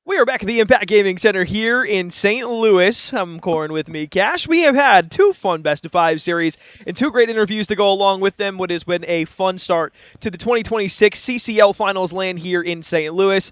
We are back at the Impact Gaming Center here in St. Louis. I'm Corin with me, Cash. We have had two fun Best of 5 series and two great interviews to go along with them. What has been a fun start to the 2026 CCL Finals LAN here in St. Louis.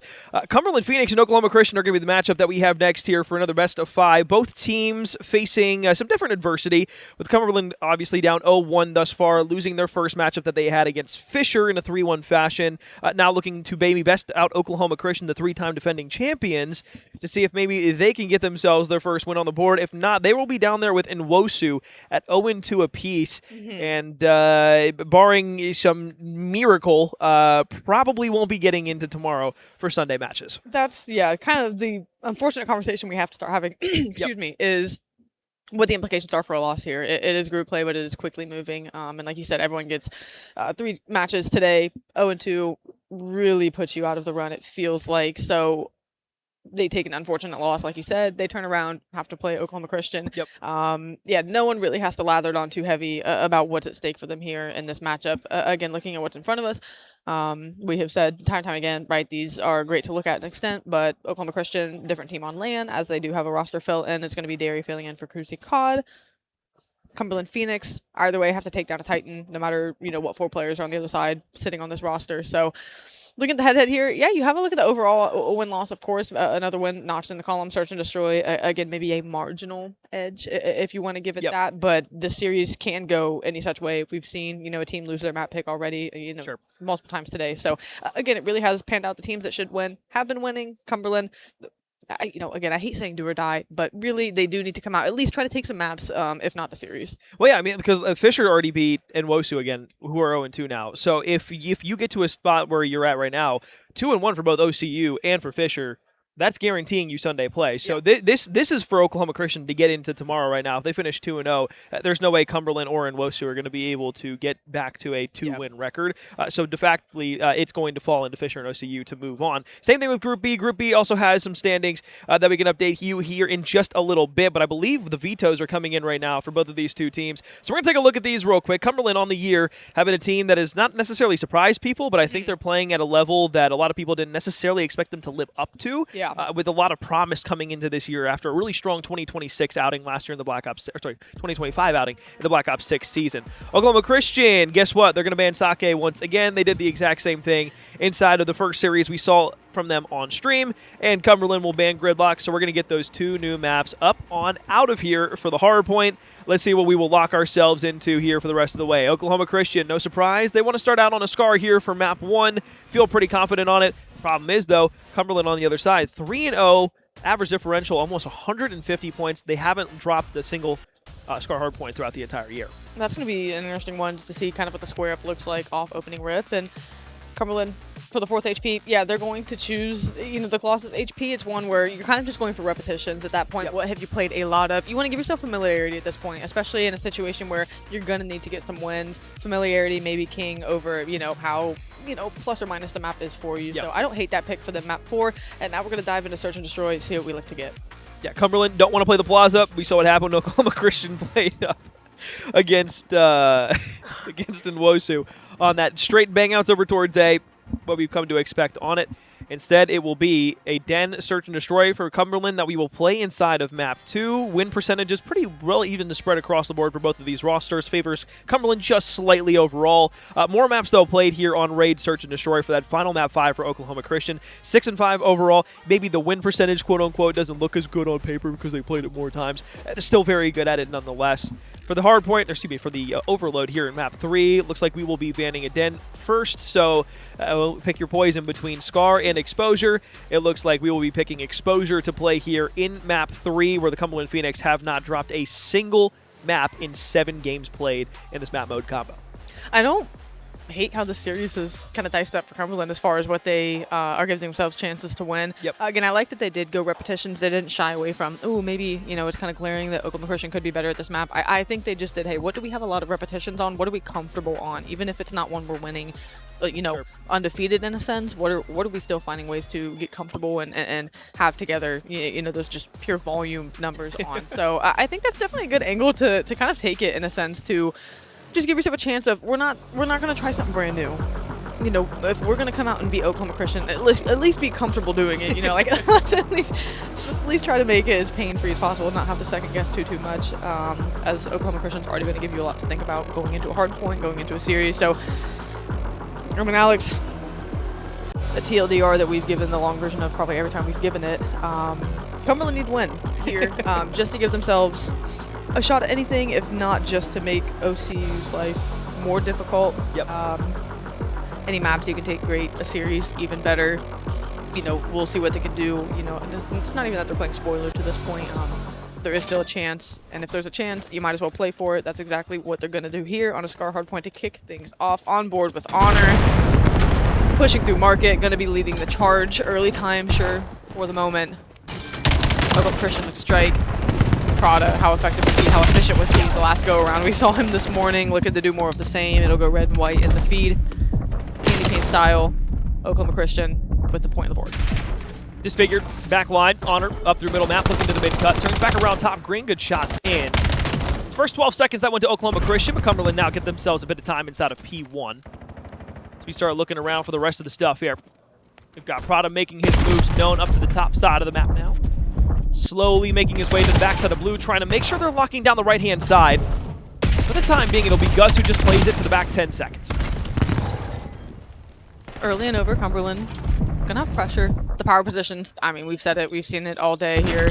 Cumberland Phoenix and Oklahoma Christian are going to be the matchup that we have next here for another Best of 5. Both teams facing some different adversity, with Cumberland obviously down 0-1 thus far, losing their first matchup that they had against Fisher in a 3-1 fashion. Now looking to maybe best out Oklahoma Christian, the three-time defending champions, to see if maybe they can get themselves their first win on the board. If not, they will be down there with Nwosu at 0-2 apiece. And barring some miracle, probably won't be getting into tomorrow for Sunday matches. That's, kind of the unfortunate conversation we have to start having, excuse me, is what the implications are for a loss here. It is group play, but it is quickly moving. And like you said, everyone gets 3 matches today. 0-2 really puts you out of the run, it feels like. So they take an unfortunate loss, like you said. They turn around, have to play Oklahoma Christian. No one really has to lather it on too heavy about what's at stake for them here in this matchup. Again, looking at what's in front of us, we have said time and time again, right, these are great to look at an extent, but Oklahoma Christian, different team on LAN, as they do have a roster fill in. It's going to be Derry filling in for Cruzy Cod. Cumberland Phoenix, either way, have to take down a Titan, no matter, what 4 players are on the other side sitting on this roster. So looking at the head-to-head here, you have a look at the overall win-loss, of course. Another win notched in the column, search and destroy. Again, maybe a marginal edge, if you want to give it that. But the series can go any such way. We've seen, a team lose their map pick already, multiple times today. So, again, it really has panned out. The teams that should win have been winning. Cumberland, again, I hate saying do or die, but really they do need to come out, at least try to take some maps, if not the series. Well, yeah, I mean, because Fisher already beat Nwosu again, who are 0-2 now. So if you get to a spot where you're at right now, 2-1 for both OCU and for Fisher, that's guaranteeing you Sunday play. So this is for Oklahoma Christian to get into tomorrow right now. If they finish 2-0, there's no way Cumberland or Nwosu are going to be able to get back to a 2-win record. So de facto, it's going to fall into Fisher and OCU to move on. Same thing with Group B. Group B also has some standings that we can update you here in just a little bit, but I believe the vetoes are coming in right now for both of these two teams. So we're going to take a look at these real quick. Cumberland on the year have been a team that has not necessarily surprised people, but I think they're playing at a level that a lot of people didn't necessarily expect them to live up to. With a lot of promise coming into this year after a really strong 2026 outing last year in the 2025 outing in the Black Ops 6 season. Oklahoma Christian, guess what? They're going to ban Sake once again. They did the exact same thing inside of the first series we saw from them on stream, and Cumberland will ban Gridlock, so we're going to get those 2 new maps up on out of here for the hard point. Let's see what we will lock ourselves into here for the rest of the way. Oklahoma Christian, no surprise. They want to start out on a Scar here for map 1. Feel pretty confident on it. Problem is, though, Cumberland on the other side, 3-0, average differential, almost 150 points. They haven't dropped a single Scar hard point throughout the entire year. That's going to be an interesting one just to see kind of what the square up looks like off opening rip. And Cumberland, for the 4th HP, they're going to choose, the Colossus HP. It's one where you're kind of just going for repetitions at that point. What have you played a lot of? You want to give yourself familiarity at this point, especially in a situation where you're going to need to get some wins. Familiarity maybe king over, how, plus or minus the map is for you. So I don't hate that pick for the map 4. And now we're going to dive into Search and Destroy, see what we look to get. Yeah, Cumberland don't want to play the Plaza. We saw what happened when Oklahoma Christian played up against Nwosu on that straight bang outs over towards A, what we've come to expect on it. Instead, it will be a Den Search and Destroy for Cumberland that we will play inside of map 2. Win percentage is pretty well even to spread across the board for both of these rosters. Favors Cumberland just slightly overall. More maps, though, played here on Raid Search and Destroy for that final map 5 for Oklahoma Christian. 6-5 overall. Maybe the win percentage, quote-unquote, doesn't look as good on paper because they played it more times. They're still very good at it nonetheless. For the hard point, for the overload here in map 3, looks like we will be banning a Den first, so we'll pick your poison between Scar and Exposure. It looks like we will be picking Exposure to play here in map 3, where the Cumberland Phoenix have not dropped a single map in 7 games played in this map mode combo. I don't hate how the series is kind of diced up for Cumberland as far as what they are giving themselves chances to win. Again, I like that they did go repetitions. They didn't shy away from, maybe, it's kind of glaring that Oklahoma Christian could be better at this map. I think they just did, hey, what do we have a lot of repetitions on? What are we comfortable on? Even if it's not one we're winning, undefeated in a sense, what are we still finding ways to get comfortable and have together, those just pure volume numbers on. So I think that's definitely a good angle to kind of take it in a sense to just give yourself a chance of we're not going to try something brand new. you know, if we're gonna come out and beat Oklahoma Christian, at least be comfortable doing it. You know, like let's at least try to make it as pain-free as possible, not have to second guess too much. As Oklahoma Christian's already going to give you a lot to think about going into a hard point, going into a series. So, I mean, Alex, the TLDR that we've given the long version of probably every time we've given it. Cumberland need to win here just to give themselves a shot at anything, if not just to make OCU's life more difficult. Yep. Any maps you can take, great. A series, even better. You know, we'll see what they can do. You know, it's not even that they're playing spoiler to this point. There is still a chance, and if there's a chance, you might as well play for it. That's exactly what they're going to do here on a Scar hardpoint to kick things off. On board with honor. Pushing through market, going to be leading the charge. Early time, sure, for the moment. Oklahoma Christian with strike. Prada, how effective was he, how efficient was he the last go around. We saw him this morning looking to do more of the same. It'll go red and white in the feed. Candy cane style. Oklahoma Christian with the point of the board. Disfigured, back line, Honor, up through middle map, looking to the mid-cut, turns back around top green, good shots in. His first 12 seconds, that went to Oklahoma Christian, but Cumberland now get themselves a bit of time inside of P1. As we start looking around for the rest of the stuff here. We've got Prada making his moves known up to the top side of the map now. Slowly making his way to the backside of blue, trying to make sure they're locking down the right-hand side. For the time being, it'll be Gus who just plays it for the back 10 seconds. Early and over, Cumberland gonna have pressure. The power positions, I mean, we've said it, we've seen it all day here.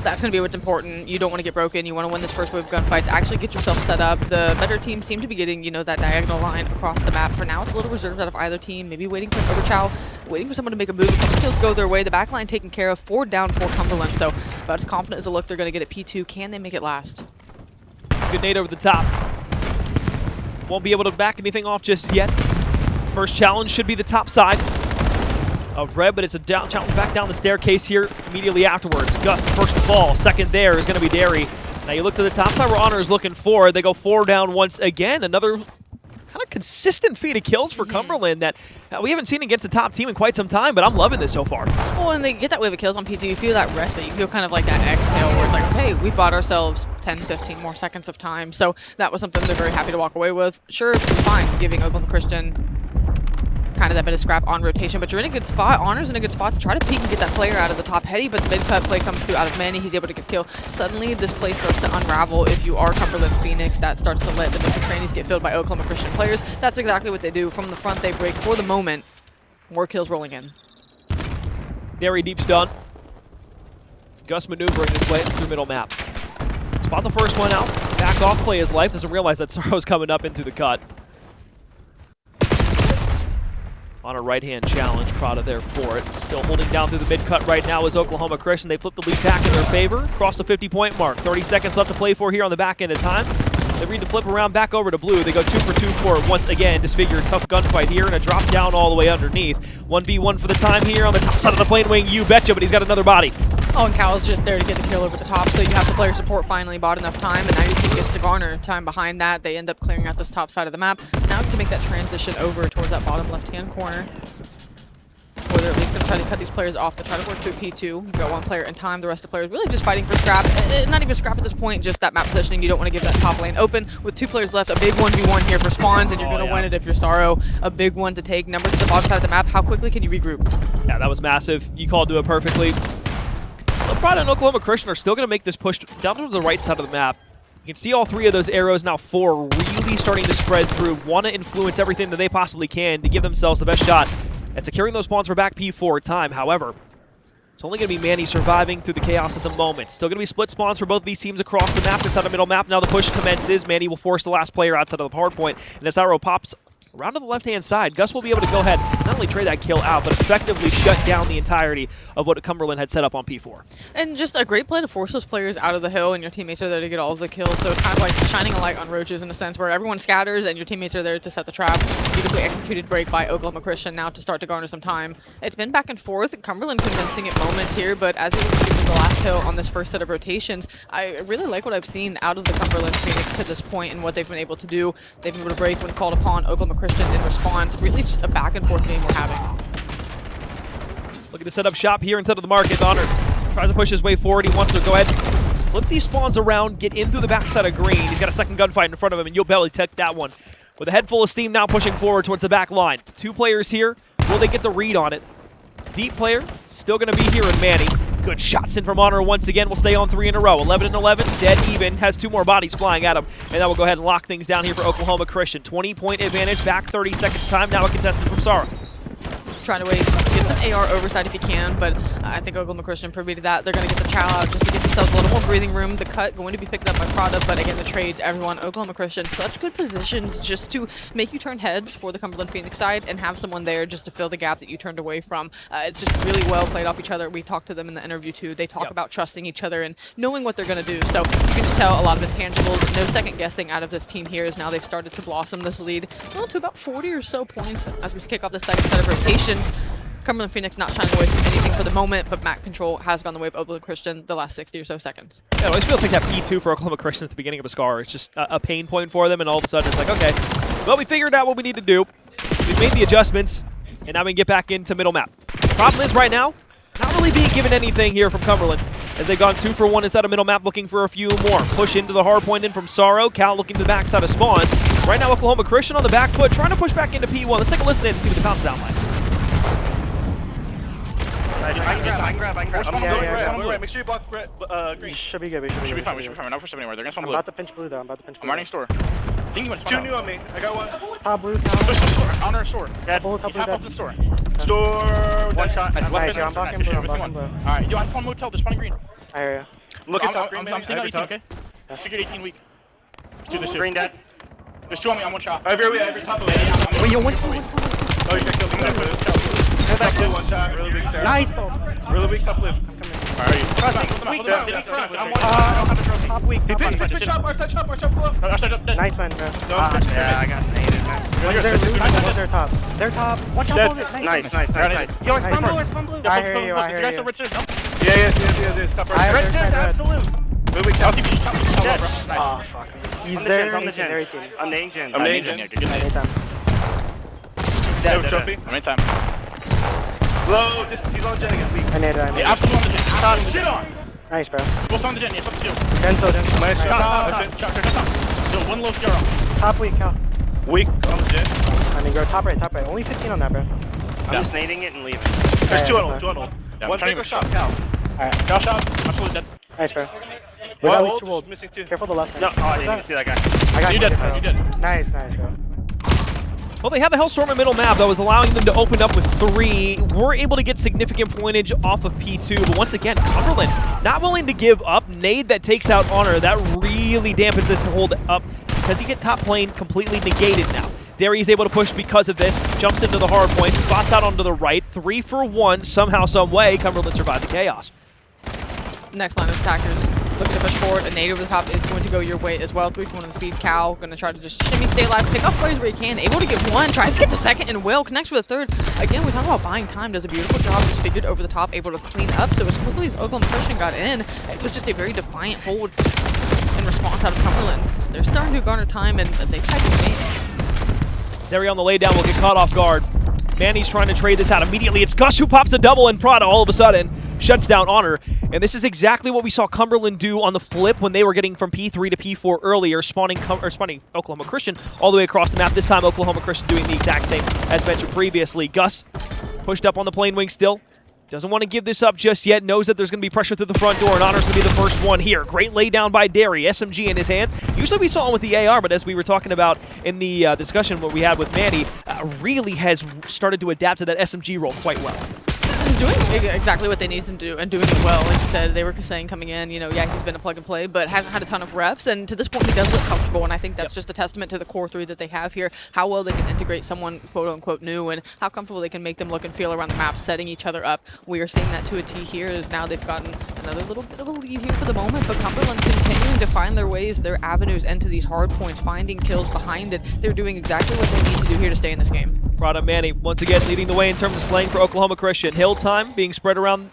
That's gonna be what's important. You don't want to get broken. You want to win this first wave of gunfights. Actually get yourself set up. The better teams seem to be getting, you know, that diagonal line across the map. For now, it's a little reserved out of either team. Maybe waiting for an overchow, waiting for someone to make a move. A couple kills go their way. The back line taken care of. 4 down for Cumberland. So about as confident as a look they're gonna get at P2. Can they make it last? Good nade over the top. Won't be able to back anything off just yet. First challenge should be the top side of red, but it's a challenge back down the staircase here immediately afterwards. Gus, the first to fall. Second there is going to be Derry. Now you look to the top side where Honor is looking for. They go 4 down once again. Another kind of consistent feat of kills for Cumberland that we haven't seen against the top team in quite some time, but I'm loving this so far. Well, and they get that wave of kills on P2. You feel that respite. You feel kind of like that exhale where it's like, okay, we bought ourselves 10, 15 more seconds of time. So that was something they're very happy to walk away with. Sure, it's fine giving Oklahoma Christian kind of that bit of scrap on rotation, but you're in a good spot. Honor's in a good spot to try to peek and get that player out of the top heady, but the mid-cut play comes through out of Manny. He's able to get the kill. Suddenly, this play starts to unravel. If you are Cumberland Phoenix, that starts to let the mid crannies get filled by Oklahoma Christian players. That's exactly what they do. From the front, they break for the moment. More kills rolling in. Derry deep stun. Gus maneuvering his way through middle map. Spot the first one out. Back off, play his life. Doesn't realize that Sorrow's coming up into the cut. On a right-hand challenge, Prada there for it. Still holding down through the mid-cut right now is Oklahoma Christian. They flip the lead back in their favor, across the 50-point mark. 30 seconds left to play for here on the back end of time. They read the flip around back over to blue. They go 2 for 2 for it once again. Disfigured, tough gunfight here, and a drop down all the way underneath. 1v1 for the time here on the top side of the plane wing. You betcha, but he's got another body. Oh, and Cal's just there to get the kill over the top, so you have the player support finally bought enough time, and now your team gets to garner time behind that. They end up clearing out this top side of the map. Now to make that transition over towards that bottom left-hand corner, where they're at least going to try to cut these players off to try to work through P2. You've got one player in time. The rest of the players really just fighting for scrap. Not even scrap at this point, just that map positioning. You don't want to give that top lane open. With 2 players left, a big 1v1 here for spawns, and you're going to win it if you're Sorrow. A big one to take. Numbers to the bottom side of the map. How quickly can you regroup? Yeah, that was massive. You called to it perfectly. Prada and Oklahoma Christian are still going to make this push down to the right side of the map. You can see all 3 of those arrows, now 4, really starting to spread through. Want to influence everything that they possibly can to give themselves the best shot at securing those spawns for back P4 time. However, it's only going to be Manny surviving through the chaos at the moment. Still going to be split spawns for both these teams across the map inside the middle map. Now the push commences. Manny will force the last player outside of the hard point, and as arrow pops around to the left-hand side, Gus will be able to go ahead, not only trade that kill out, but effectively shut down the entirety of what Cumberland had set up on P4. And just a great play to force those players out of the hill, and your teammates are there to get all of the kills. So it's kind of like shining a light on roaches in a sense, where everyone scatters and your teammates are there to set the trap. Beautifully executed break by Oklahoma Christian now to start to garner some time. It's been back and forth. Cumberland convincing at moments here, but as they get the last kill on this first set of rotations, I really like what I've seen out of the Cumberland Phoenix to this point and what they've been able to do. They've been able to break when called upon. Oklahoma Christian in response. Really just a back and forth game we're having. Looking to set up shop here inside of the market. Honor tries to push his way forward. He wants to go ahead, flip these spawns around, get in through the backside of green. He's got a second gunfight in front of him, and you'll barely take that one with a head full of steam now pushing forward towards the back line. 2 players here. Will they get the read on it? Deep player still going to be here in Manny. Good shots in from Honor once again. Will stay on 3 in a row. 11 and 11, dead even. Has 2 more bodies flying at him. And that will go ahead and lock things down here for Oklahoma Christian. 20-point advantage, back 30 seconds time. Now a contestant from Sara. Trying to wait, get some AR oversight if you can, but I think Oklahoma Christian privy to that. They're going to get the chow out just to get themselves a little more breathing room. The cut going to be picked up by Prada, but again, the trades, everyone, Oklahoma Christian, such good positions just to make you turn heads for the Cumberland Phoenix side and have someone there just to fill the gap that you turned away from. It's just really well played off each other. We talked to them in the interview too. They talk about trusting each other and knowing what they're going to do. So you can just tell a lot of intangibles, no second guessing out of this team here as now they've started to blossom this lead to about 40 or so points as we kick off the second set of rotations. Cumberland Phoenix not shying away from anything for the moment, but map control has gone the way of Oklahoma Christian the last 60 or so seconds. Yeah, it always feels like that P2 for Oklahoma Christian at the beginning of a SCAR. It's just a pain point for them, and all of a sudden it's like, okay, well, we figured out what we need to do. We've made the adjustments, and now we can get back into middle map. Problem is right now, not really being given anything here from Cumberland, as they've gone 2 for 1 inside of middle map, looking for a few more. Push into the hard point in from Sorrow. Cal looking to the backside of spawns. Right now, Oklahoma Christian on the back foot, trying to push back into P1. Let's take a listen in and see what the comps sound like. I can grab. I'm going red. Make sure you block red, green. Should be good. We should be fine. We're not pushing anywhere. They're gonna spawn blue. I'm about to pinch blue. I'm running store. I think you want to spawn 2 new on me. I got 1. Top blue. Store. On our store. Dead. He's half up the store. Store. 1 shot. Nice. I'm blocking blue. Alright, yo, I spawn motel. They're spawning green. I hear you. Look at top green. I'm seeing 18, okay? Figured 18 weak. Let's do this shit. Green dead. There's 2 on me. I'm 1 shot. Every top of it. Wait, yo, 1. Oh, you got killed. Back to 1 shot. Really big Sarah. Nice though. Really big top lift. Top weak. He pitch chop. Our chop below. Nice man, bro. Yeah, I got naded, man. One's their top. Their top. Watch out for it. Nice. Yo, it's from blue. I hear you. Yeah. Top I right. heard red. Absolute. Really big top. Oh, fuck. He's there. On the gens. I'm nading gens. I'm nading gens. Yeah, good nade. Dead. Trophy. I'm in time. Low. He's on gen again. Weak. I need it. Yeah, absolutely on the gen. Shit on. Nice, bro. Both on the gen. Yeah, fuck you. Genso. Nice Top. shot. Yo, 1 low Sierra. Top weak, Cal. Weak on the gen. I mean, go top right. Only 15 on that, bro. I'm just nading it and leaving. There's 2 on Yeah, hold. Yeah, One bigger shot. Cal. Alright. Shot. Absolutely dead. Nice, bro. We One got at least hold. 2 wolves. Missing 2. Careful the left. No, oh, I didn't even see that guy. I got You you, did. bro. You did. Nice, bro. Well, they had the Hellstorm in middle map that was allowing them to open up with 3. Were able to get significant pointage off of P2, but once again, Cumberland not willing to give up. Nade that takes out Honor, that really dampens this hold up because he get top lane completely negated now. Derry is able to push because of this, jumps into the hard point, spots out onto the right, 3 for 1, somehow, some way, Cumberland survived the chaos. Next line of attackers looking to push forward. A nade over the top is going to go your way as well. 3 for 1 on the feed. Cal going to try to just shimmy, stay alive, pick off plays where he can. Able to get 1, tries to get the second, and will connects for the 3rd. Again, we talk about buying time. Does a beautiful job. Just figured over the top, able to clean up. So as quickly as Oklahoma Christian got in, it was just a very defiant hold in response out of Cumberland. They're starting to garner time, and they tried to make. Derry on the laydown will get caught off guard. Manny's trying to trade this out immediately. It's Gus who pops the double, and Prada all of a sudden shuts down Honor. And this is exactly what we saw Cumberland do on the flip when they were getting from P3 to P4 earlier, spawning Oklahoma Christian all the way across the map. This time, Oklahoma Christian doing the exact same as mentioned previously. Gus pushed up on the plane wing still. Doesn't want to give this up just yet. Knows that there's going to be pressure through the front door, and Honor's going to be the first one here. Great laydown by Derry. SMG in his hands. Usually we saw him with the AR, but as we were talking about in the discussion what we had with Manny, really has started to adapt to that SMG role quite well. Doing exactly what they need him to do and doing it well. Like you said, they were saying coming in, yeah, he's been a plug and play, but hasn't had a ton of reps. And to this point, he does look comfortable. And I think that's just a testament to the core 3 that they have here, how well they can integrate someone quote unquote new and how comfortable they can make them look and feel around the map, setting each other up. We are seeing that to a T here as now they've gotten another little bit of a lead here for the moment, but Cumberland continuing to find their ways, their avenues into these hard points, finding kills behind it. They're doing exactly what they need to do here to stay in this game. Prada Manny once again leading the way in terms of slaying for Oklahoma Christian. Hill time being spread around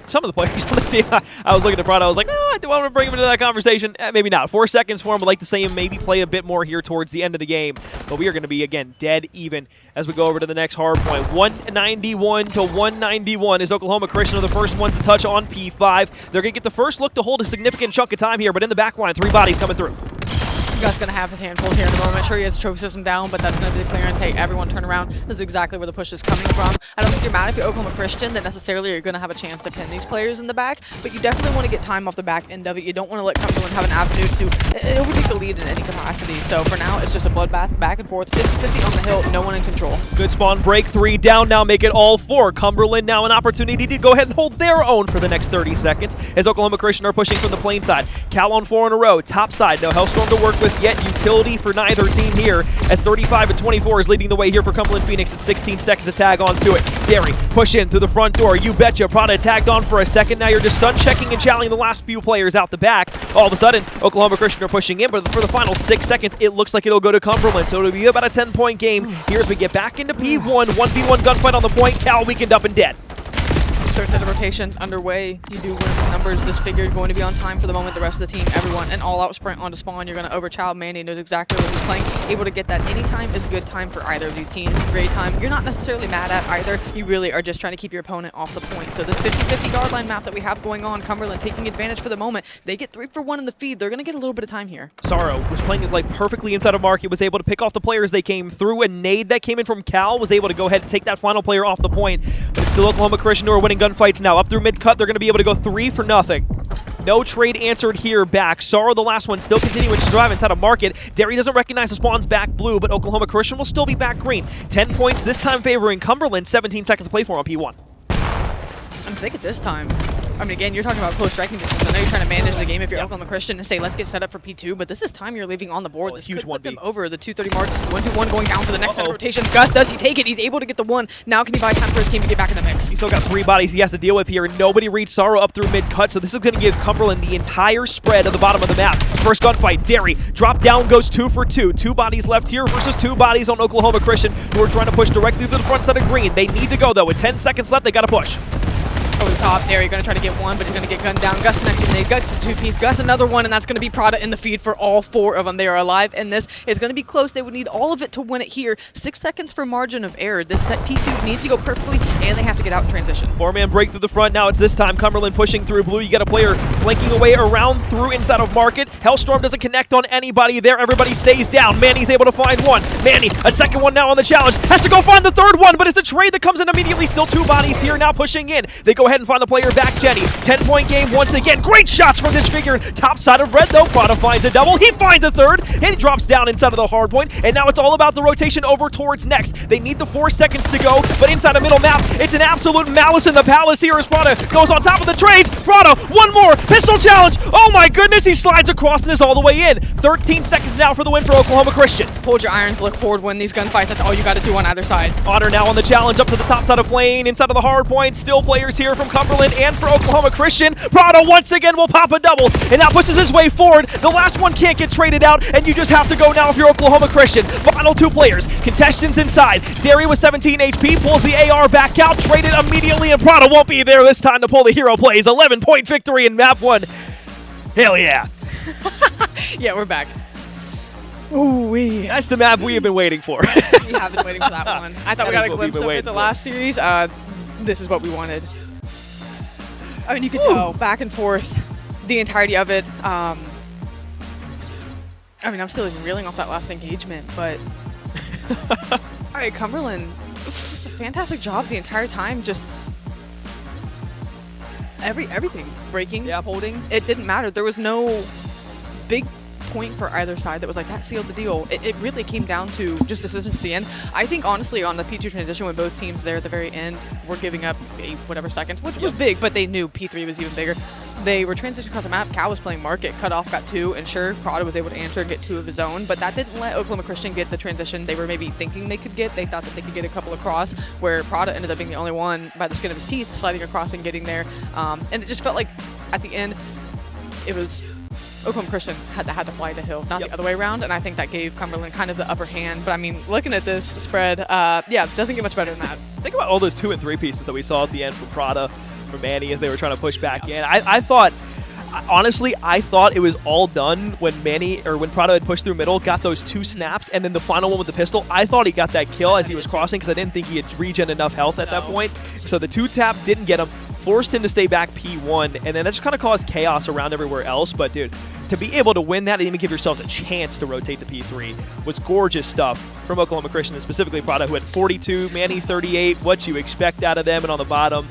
some of the players on the team. I was looking at Prada. I was like, I don't want to bring him into that conversation. Maybe not. 4 seconds for him. I'd like to see him maybe play a bit more here towards the end of the game. But we are going to be, again, dead even as we go over to the next hard point. 191 to 191 is Oklahoma Christian are the first ones to touch on P5. They're going to get the first look to hold a significant chunk of time here, but in the back line, 3 bodies coming through. Gus going to have his handfuls here in a moment. Sure, he has a trophy system down, but that's going to be the clearance. Hey, everyone turn around. This is exactly where the push is coming from. I don't think you're mad if you're Oklahoma Christian that necessarily you're going to have a chance to pin these players in the back, but you definitely want to get time off the back end of it. You don't want to let Cumberland have an avenue to overtake the lead in any capacity. So for now, it's just a bloodbath back and forth. 50-50 on the hill, no one in control. Good spawn break, 3 down now, make it all 4. Cumberland now an opportunity to go ahead and hold their own for the next 30 seconds as Oklahoma Christian are pushing from the plane side. Cal on 4 in a row, top side, no Hellstorm to work with yet. Utility for neither team here as 35-24 is leading the way here for Cumberland Phoenix at 16 seconds to tag onto it. Derry push in through the front door. You betcha. Prada tagged on for a second. Now you're just stun checking and challenging the last few players out the back. All of a sudden, Oklahoma Christian are pushing in, but for the final 6 seconds, it looks like it'll go to Cumberland. So it'll be about a 10-point game here as we get back into P1. 1v1 gunfight on the point. Cal weakened up and dead. Third set of rotations underway. You do win the numbers disfigured, going to be on time for the moment. The rest of the team, everyone, an all-out sprint onto spawn. You're going to overchild. Manny knows exactly what he's playing. Able to get that anytime is a good time for either of these teams. Great time. You're not necessarily mad at either. You really are just trying to keep your opponent off the point. So this 50-50 guard line map that we have going on, Cumberland taking advantage for the moment. They get 3 for 1 in the feed. They're going to get a little bit of time here. Sorrow was playing his life perfectly inside of market, was able to pick off the players they came through, and nade that came in from Cal was able to go ahead and take that final player off the point. But it's still Oklahoma Christian who are winning gunfights now. Up through mid-cut, they're going to be able to go 3 for nothing. No trade answered here back. Sorrow, the last one, still continuing to drive inside of market. Derry doesn't recognize the spawn's back blue, but Oklahoma Christian will still be back green. 10 points, this time favoring Cumberland. 17 seconds to play for on P1. I think at this time, I mean, again, you're talking about close striking distance. I know you're trying to manage the game if you're Oklahoma Christian and say, let's get set up for P2, but this is time you're leaving on the board. This huge could put 1v. them over the 230 mark. 1v1 going down for the next set of rotation. Gus, does he take it? He's able to get the 1. Now can he buy time for his team to get back in the mix? He's still got 3 bodies he has to deal with here, and nobody reads Sorrow up through mid-cut, so this is going to give Cumberland the entire spread of the bottom of the map. First gunfight, Derry. Drop down goes 2 for 2. 2 bodies left here versus 2 bodies on Oklahoma Christian, who are trying to push directly to the front side of green. They need to go, though. With 10 seconds left, they got to push. Over the top, Derry going to try to get 1, but he's going to get gunned down. Gus connected, they Gus a 2-piece, Gus another 1, and that's going to be Prada in the feed for all 4 of them. They are alive, and this is going to be close. They would need all of it to win it here. 6 seconds for margin of error. This set P2 needs to go perfectly, and they have to get out in transition. 4-man break through the front. Now it's this time Cumberland pushing through blue. You got a player flanking away around through inside of market. Hellstorm doesn't connect on anybody there. Everybody stays down. Manny's able to find 1. Manny, a second one now on the challenge. Has to go find the 3rd one, but it's a trade that comes in immediately. Still 2 bodies here now pushing in. They go ahead and find the player back. Jenny, 10-point game once again. Great shots from this figure. Top side of red, though. Prada finds a double. He finds a 3rd, and he drops down inside of the hard point. And now it's all about the rotation over towards next. They need the 4 seconds to go, but inside the middle map, it's an absolute malice in the palace here as Prada goes on top of the trades. Prada, 1 more. Pistol challenge. Oh my goodness, he slides across and is all the way in. 13 seconds now for the win for Oklahoma Christian. Hold your irons, look forward, win these gunfights. That's all you got to do on either side. Otter now on the challenge up to the top side of lane, inside of the hard point. Still players here from Cumberland and for Oklahoma Christian. Prada once again will pop a double, and that pushes his way forward. The last one can't get traded out, and you just have to go now if you're Oklahoma Christian. Final 2 players. Contestants inside. Derry with 17 HP pulls the AR back out, traded immediately, and Prada won't be there this time to pull the hero plays. 11-point victory in map 1. Hell yeah. Yeah, we're back. Ooh-wee. That's the map we have been waiting for. We have been waiting for that one. I thought we got a glimpse of it the last series. This is what we wanted. I mean, you could tell back and forth the entirety of it. I mean, I'm still even reeling off that last engagement, but all right, Cumberland, a fantastic job the entire time. Just everything breaking, holding. It didn't matter. There was no big point for either side that was like, that sealed the deal. It really came down to just decisions at the end. I think, honestly, on the P2 transition, when both teams there at the very end were giving up whatever seconds, which was big, but they knew P3 was even bigger. They were transitioning across the map. Cal was playing market, cut off, got 2, and sure, Prada was able to answer and get 2 of his own, but that didn't let Oklahoma Christian get the transition they were maybe thinking they could get. They thought that they could get a couple across, where Prada ended up being the only one by the skin of his teeth, sliding across and getting there. And it just felt like, at the end, it was Oklahoma Christian had to fly the hill, not the other way around, and I think that gave Cumberland kind of the upper hand. But I mean, looking at this spread, yeah, doesn't get much better than that. Think about all those 2 and 3 pieces that we saw at the end from Prada, from Manny as they were trying to push back in. I thought, honestly, I thought it was all done when when Prada had pushed through middle, got those 2 snaps, and then the final one with the pistol. I thought he got that kill as he was crossing because I didn't think he had regen enough health at that point. So the 2-tap didn't get him, forced him to stay back P1, and then that just kind of caused chaos around everywhere else. But dude, to be able to win that and even give yourselves a chance to rotate the P3 was gorgeous stuff from Oklahoma Christian, and specifically Prada, who had 42, Manny 38, what you expect out of them. And on the bottom,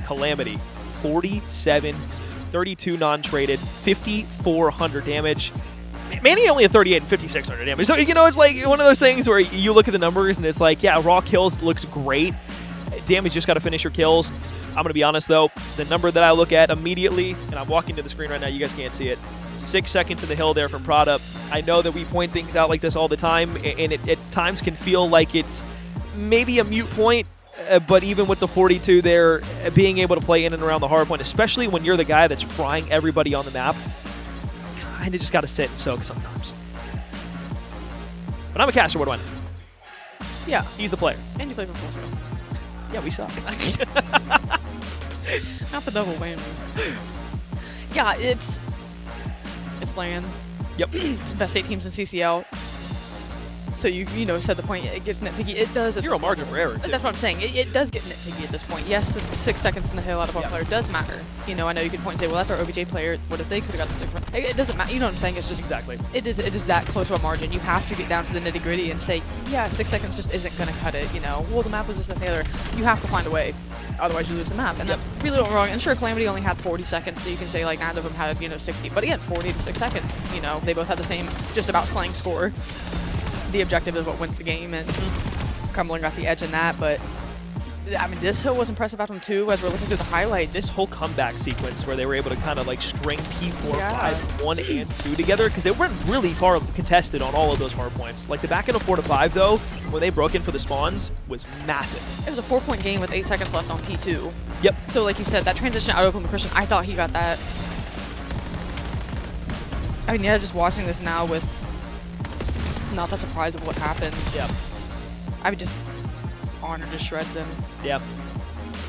Calamity, 47, 32 non-traded, 5,400 damage. Manny only had 38 and 5,600 damage. So, you know, it's like one of those things where you look at the numbers and it's like, yeah, raw kills looks great. Damage, just got to finish your kills. I'm going to be honest, though. The number that I look at immediately, and I'm walking to the screen right now, you guys can't see it, 6 seconds in the hill there from Prada. I know that we point things out like this all the time, and it at times can feel like it's maybe a moot point, but even with the 42 there, being able to play in and around the hard point, especially when you're the guy that's frying everybody on the map, kind of just got to sit and soak sometimes. But I'm a caster, what do I know? Yeah. He's the player. And you play for full scale. Yeah, we suck. Not the double whammy. Yeah, it's LAN. Yep. Best 8 teams in CCL. So you know, said the point, it gets nitpicky. It does. Zero margin for error, too. That's what I'm saying. It does get nitpicky at this point. Yes, 6 seconds in the hill out of one player does matter. You know, I know you could point and say, well, that's our OBJ player. What if they could have got the 6 run? It doesn't matter. You know what I'm saying? It's just Exactly. It is that close of a margin. You have to get down to the nitty gritty and say, yeah, 6 seconds just isn't going to cut it. You know, well, the map was just and the other. You have to find a way. Otherwise, you lose the map. And that's really wrong. And sure, Calamity only had 40 seconds, so you can say, like, neither of them had, 60. But again, 40 to 6 seconds. You know, they both had the same just about slang score. The objective is what wins the game, and Cumberland got the edge in that. But I mean, this hill was impressive out of them too. As we're looking through the highlights, This whole comeback sequence where they were able to kind of like string P4, Yeah. 5, 1, and 2 together, because they weren't really far contested on all of those hard points. Like the back end of 4 to 5 though, when they broke in for the spawns, was massive. it was a 4-point game with 8 seconds left on P2. Yep. So like you said, that transition out of Oklahoma Christian, I thought he got that. I mean, yeah, just watching this now with not the surprise of what happens. Yeah. I would just Honor just shreds him. Yeah.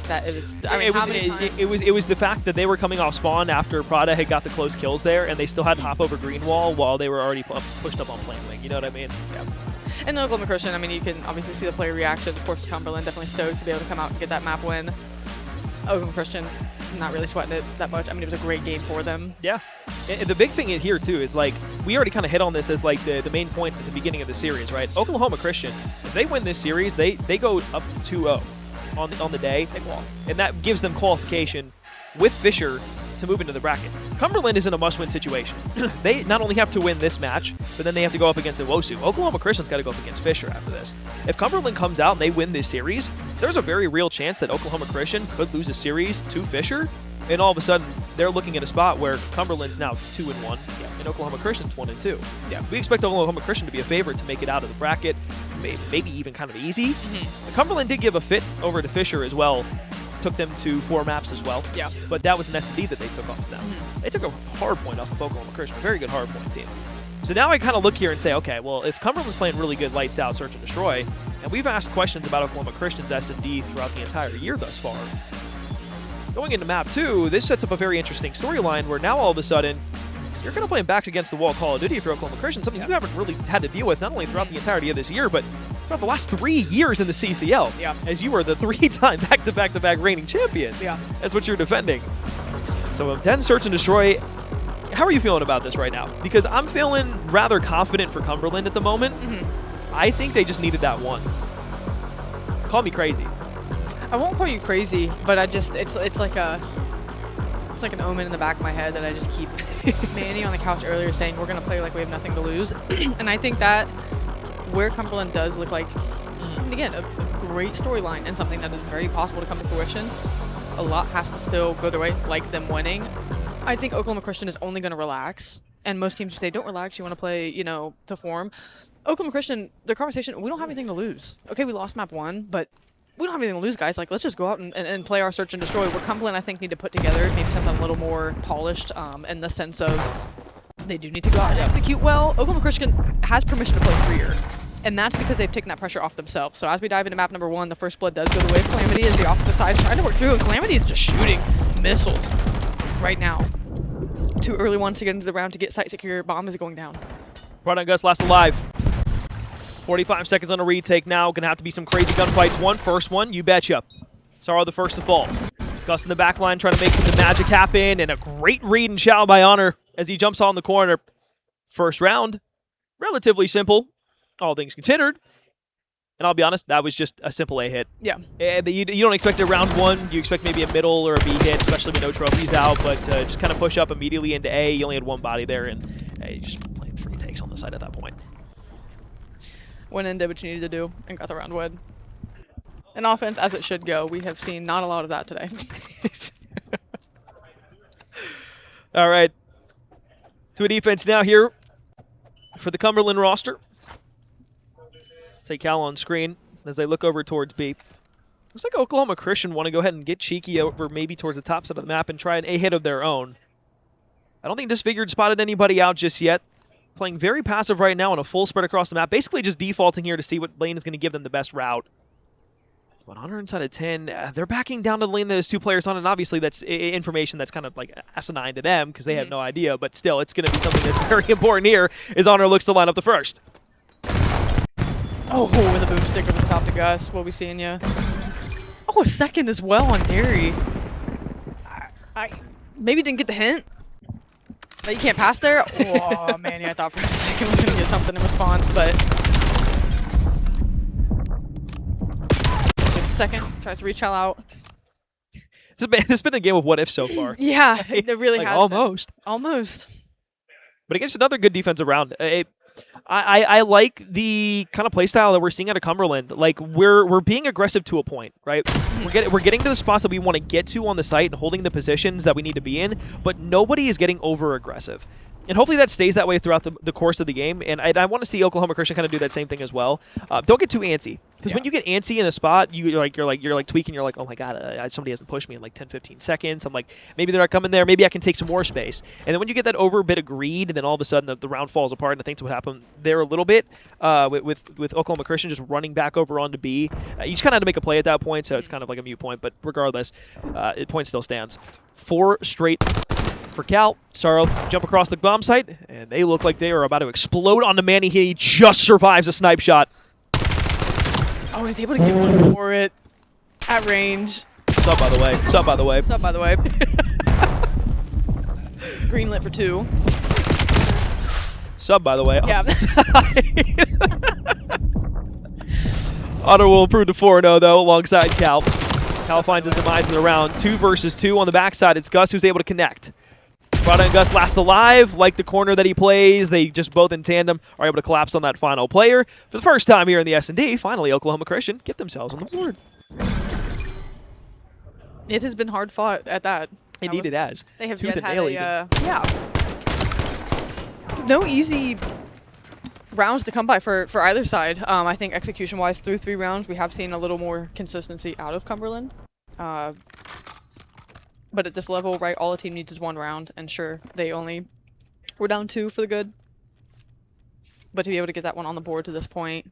That it was. I mean, how many times? It was the fact that they were coming off spawn after Prada had got the close kills there, and they still had to hop over green wall while they were already pushed up on plane wing. You know what I mean? Yeah. And Oklahoma Christian, I mean, you can obviously see the player reaction. Of course, Cumberland definitely stoked to be able to come out and get that map win. Oklahoma Christian, not really sweating it that much. I mean, it was a great game for them. Yeah. And the big thing here, too, is like, we already kind of hit on this as like the main point at the beginning of the series, right? Oklahoma Christian, if they win this series, they go up 2-0 on the day. Big wall. And that gives them qualification with Fisher to move into the bracket. Cumberland is in a must-win situation. They not only have to win this match, but then they have to go up against Iwosu. Oklahoma Christian's got to go up against Fisher after this. If Cumberland comes out and they win this series, there's a very real chance that Oklahoma Christian could lose a series to Fisher, and all of a sudden they're looking at a spot where Cumberland's now 2-1, and Oklahoma Christian's 1-2. Yeah. We expect Oklahoma Christian to be a favorite to make it out of the bracket, maybe even kind of easy. Cumberland did give a fit over to Fisher as well. Took them to 4 maps as well. Yeah. But that was an S&D that they took off them. They took a hard point off of Oklahoma Christian, a very good hard point team. So now I kind of look here and say, okay, well, if Cumberland's playing really good lights out, search and destroy, and we've asked questions about Oklahoma Christian's S&D throughout the entire year thus far, going into map 2, this sets up a very interesting storyline where now all of a sudden, you're going to play back against the wall Call of Duty if you're Oklahoma Christian, something you haven't really had to deal with, not only throughout the entirety of this year, but throughout the last 3 years in the CCL. Yeah. As you were the 3-time back-to-back-to-back reigning champions. Yeah. That's what you're defending. So 10 search and destroy. How are you feeling about this right now? Because I'm feeling rather confident for Cumberland at the moment. I think they just needed that one. Call me crazy. I won't call you crazy, but I just it's like an omen in the back of my head that I just keep Manny on the couch earlier saying we're gonna play like we have nothing to lose. And I think that where Cumberland does look like, I mean, again, a great storyline and something that is very possible to come to fruition. A lot has to still go their way, like them winning. I think Oklahoma Christian is only going to relax. And most teams, if they don't relax, you want to play, you know, to form. Oklahoma Christian, the conversation, we don't have anything to lose. Okay, we lost map 1, but we don't have anything to lose, guys. Like, let's just go out and play our search and destroy. Where Cumberland, I think, need to put together maybe something a little more polished in the sense of they do need to go out and execute well. Oklahoma Christian has permission to play freer. And that's because they've taken that pressure off themselves. So as we dive into map number 1, the first blood does go the way of Calamity as the offensive side is trying to work through, and Calamity is just shooting missiles right now. 2 early ones to get into the round to get site secure. Bomb is going down. Right on Gus, last alive. 45 seconds on a retake now. Gonna have to be some crazy gunfights. First one, you betcha. Sorrow the first to fall. Gus in the back line trying to make the magic happen, and a great read and chow by Honor as he jumps on the corner. First round, relatively simple, all things considered. And I'll be honest, that was just a simple A hit. Yeah. You don't expect a round one. You expect maybe a middle or a B hit, especially with no trophies out. But just kind of push up immediately into A. You only had one body there, and you just played free takes on the side at that point. Went in, did what you needed to do, and got the round win. An offense as it should go. We have seen not a lot of that today. All right. To a defense now here for the Cumberland roster. Say Cal on screen as they look over towards B. Looks like Oklahoma Christian want to go ahead and get cheeky over maybe towards the top side of the map and try an A hit of their own. I don't think Disfigured spotted anybody out just yet. Playing very passive right now on a full spread across the map. Basically just defaulting here to see what lane is going to give them the best route. But Honor inside of 10, they're backing down to the lane that has two players on it, and obviously that's information that's kind of like asinine to them because they have no idea, but still, it's going to be something that's very important here as Honor looks to line up the first. Oh, with a boomstick over the top to Gus. We'll be seeing you. Oh, a second as well on Derry. I maybe didn't get the hint that you can't pass there. Oh, man, yeah, I thought for a second we was going to get something in response, but... Second, tries to reach out. It's been a game of what if so far. Yeah, it really like has. almost. Almost. But against another good defensive round. I like the kind of play style that we're seeing out of Cumberland. Like we're being aggressive to a point, right? We're getting to the spots that we want to get to on the site and holding the positions that we need to be in, but nobody is getting over aggressive. And hopefully that stays that way throughout the course of the game. And I want to see Oklahoma Christian kind of do that same thing as well. Don't get too antsy. Because when you get antsy in a spot, you're like tweaking. You're like, oh my god, somebody hasn't pushed me in like 10, 15 seconds. I'm like, maybe they're not coming there. Maybe I can take some more space. And then when you get that over bit of greed, and then all of a sudden the round falls apart. And I think that's what happened there a little bit with Oklahoma Christian just running back over onto B. You just kind of had to make a play at that point, so it's kind of like a mute point. But regardless, the point still stands. 4 straight for Cal. Sorrow jump across the bomb site, and they look like they are about to explode onto Manny. He just survives a snipe shot. Oh, he's able to get one for it at range. Sub, by the way. Sub, by the way. Sub, by the way. Green lit for 2. Sub, by the way. Yeah. Honor will improve to 4-0, though, alongside Cal. Cal finds his demise in the round. 2 versus 2 on the backside. It's Gus who's able to connect. Prada and Gus last alive, like the corner that he plays. They just both in tandem are able to collapse on that final player. For the first time here in the S&D, finally Oklahoma Christian get themselves on the board. It has been hard fought at that. Indeed it has. They have Tooth yet and had nail no easy rounds to come by for either side. I think execution-wise, through 3 rounds, we have seen a little more consistency out of Cumberland. But at this level, right, all the team needs is 1 round, and sure, they only were down 2 for the good. But to be able to get that one on the board to this point,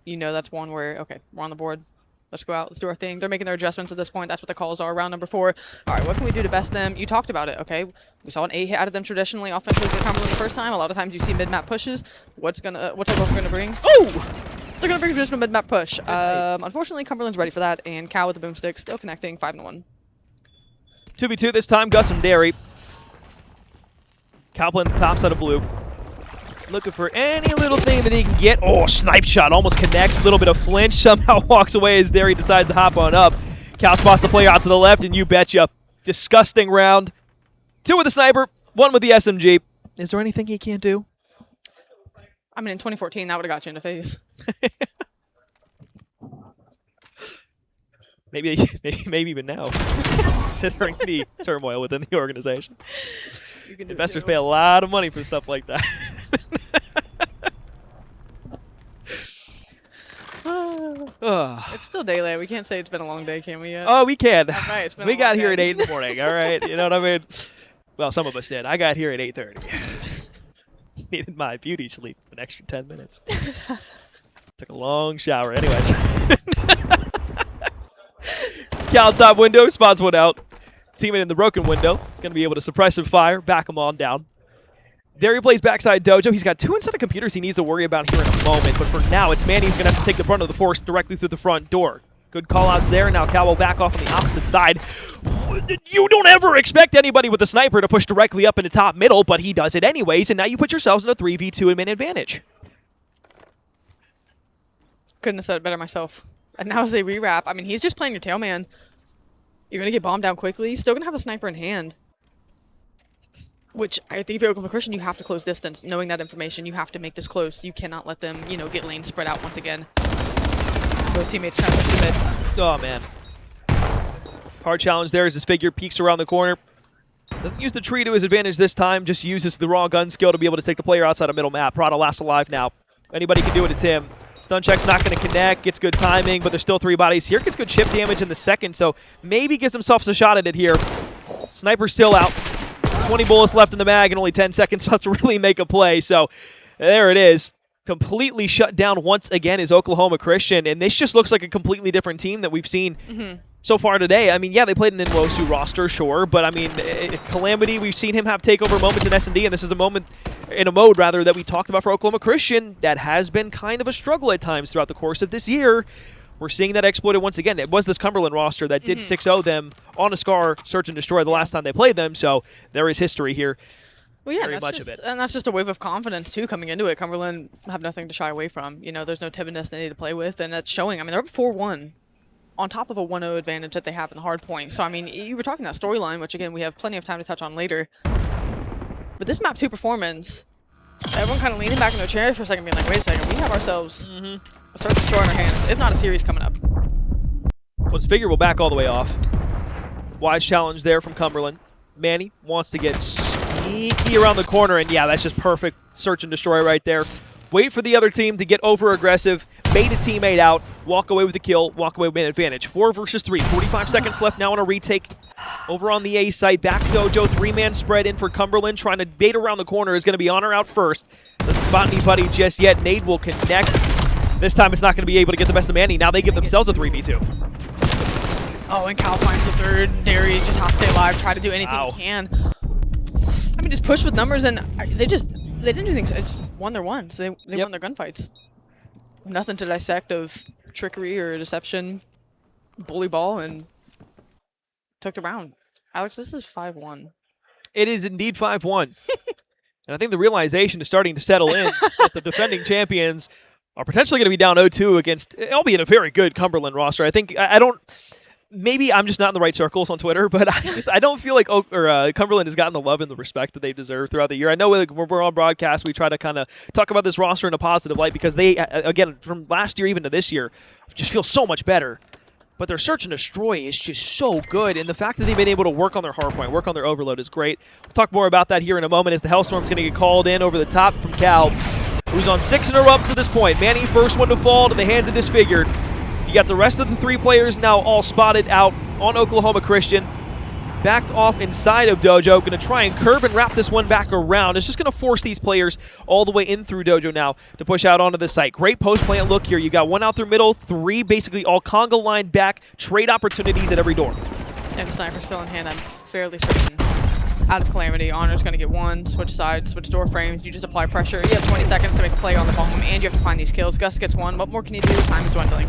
you know that's one where, okay, we're on the board. Let's go out. Let's do our thing. They're making their adjustments at this point. That's what the calls are. Round number 4. All right, what can we do to best them? You talked about it, okay? We saw an A hit out of them traditionally offensively for Cumberland the first time. A lot of times you see mid-map pushes. What's Oklahoma going to bring? Oh! They're going to bring a traditional mid-map push. Unfortunately, Cumberland's ready for that, and Cal with the boomstick still connecting 5-1. 2v2 this time, Gus and Derry. Cal playing the top side of blue. Looking for any little thing that he can get. Oh, snipe shot. Almost connects. A little bit of flinch. Somehow walks away as Derry decides to hop on up. Cal spots the player out to the left, and you betcha. Disgusting round. 2 with the sniper, 1 with the SMG. Is there anything he can't do? I mean, in 2014, that would have got you in the face. Maybe even now, considering the turmoil within the organization. Investors pay a lot of money for stuff like that. It's still daylight. We can't say it's been a long day, can we yet? Oh, we can. Right, it's been We a got long here day. at 8 in the morning, all right? You know what I mean? Well, some of us did. I got here at 8:30. Needed my beauty sleep for an extra 10 minutes. Took a long shower. Anyways. Cal top window, spots one out. Teammate in the broken window. It's going to be able to suppress some fire, back him on down. There he plays backside dojo. He's got 2 inside of computers he needs to worry about here in a moment. But for now, it's Manny who's going to have to take the brunt of the force directly through the front door. Good call-outs there. Now Cal will back off on the opposite side. You don't ever expect anybody with a sniper to push directly up into top middle, but he does it anyways, and now you put yourselves in a 3v2 and man advantage. Couldn't have said it better myself. And now as they rewrap, I mean, he's just playing your tail man. You're going to get bombed down quickly. Still going to have a sniper in hand. Which, I think if you're Oklahoma Christian, you have to close distance. Knowing that information, you have to make this close. You cannot let them, you know, get lanes spread out once again. Both teammates trying to push the mid. Oh, man. Hard challenge there as his figure peeks around the corner. Doesn't use the tree to his advantage this time, just uses the raw gun skill to be able to take the player outside of middle map. Prada last alive now. Anybody can do it, it's him. Stun check's not going to connect, gets good timing, but there's still 3 bodies here. Gets good chip damage in the second, so maybe gives himself a shot at it here. Sniper's still out. 20 bullets left in the mag and only 10 seconds left to really make a play, so there it is. Completely shut down once again is Oklahoma Christian, and this just looks like a completely different team that we've seen so far today. I mean, yeah, they played an Nwosu roster, sure, but I mean, Calamity, we've seen him have takeover moments in S&D, and this is a moment, in a mode rather, that we talked about for Oklahoma Christian that has been kind of a struggle at times throughout the course of this year. We're seeing that exploited once again. It was this Cumberland roster that did 6-0 them on a Scar Search and Destroy the last time they played them, so there is history here. Well, yeah, Very much of it. And that's just a wave of confidence, too, coming into it. Cumberland have nothing to shy away from. You know, there's no timidness they need to play with, and that's showing. I mean, they're up 4-1 on top of a 1-0 advantage that they have in the hard point. So, I mean, you were talking that storyline, which, again, we have plenty of time to touch on later. But this map 2 performance, everyone kind of leaning back in their chairs for a second, being like, wait a second, we have ourselves a search and destroy in our hands, if not a series coming up. Well, his figure will back all the way off. Wise challenge there from Cumberland. Manny wants to get sneaky around the corner, and yeah, that's just perfect search and destroy right there. Wait for the other team to get over-aggressive, bait a teammate out, walk away with the kill, walk away with an advantage. 4 versus 3, 45 seconds left now on a retake. Over on the A site, back Dojo, 3-man spread in for Cumberland, trying to bait around the corner, is going to be Honor out first. Doesn't spot anybody just yet. Nade will connect. This time it's not going to be able to get the best of Manny. Now they give themselves a 3v2. Oh, and Cal finds the third. Derry just has to stay alive, try to do anything he can. I mean, just push with numbers, and they didn't do things. They just won their one, so they won their gunfights. Nothing to dissect of trickery or deception. Bully ball, and took the round. Alex, this is 5-1. It is indeed 5-1. And I think the realization is starting to settle in that the defending champions are potentially going to be down 0-2 against, albeit a very good Cumberland roster. I think, I don't... Maybe I'm just not in the right circles on Twitter, but I don't feel like Cumberland has gotten the love and the respect that they deserve throughout the year. I know when we're on broadcast, we try to kind of talk about this roster in a positive light because they, again, from last year even to this year, just feel so much better. But their search and destroy is just so good, and the fact that they've been able to work on their hardpoint, work on their overload is great. We'll talk more about that here in a moment as the Hellstorm's going to get called in over the top from Cal, who's on 6 in a row up to this point. Manny, first one to fall to the hands of Disfigured. You got the rest of the 3 players now all spotted out on Oklahoma Christian. Backed off inside of Dojo. Going to try and curve and wrap this one back around. It's just going to force these players all the way in through Dojo now to push out onto the site. Great post-plant look here. You got 1 out through middle, 3 basically all conga line back. Trade opportunities at every door. And sniper still in hand, I'm fairly certain. Out of Calamity, Honor's going to get 1, switch sides, switch door frames. You just apply pressure. You have 20 seconds to make a play on the bomb, and you have to find these kills. Gus gets 1. What more can you do? Time is dwindling.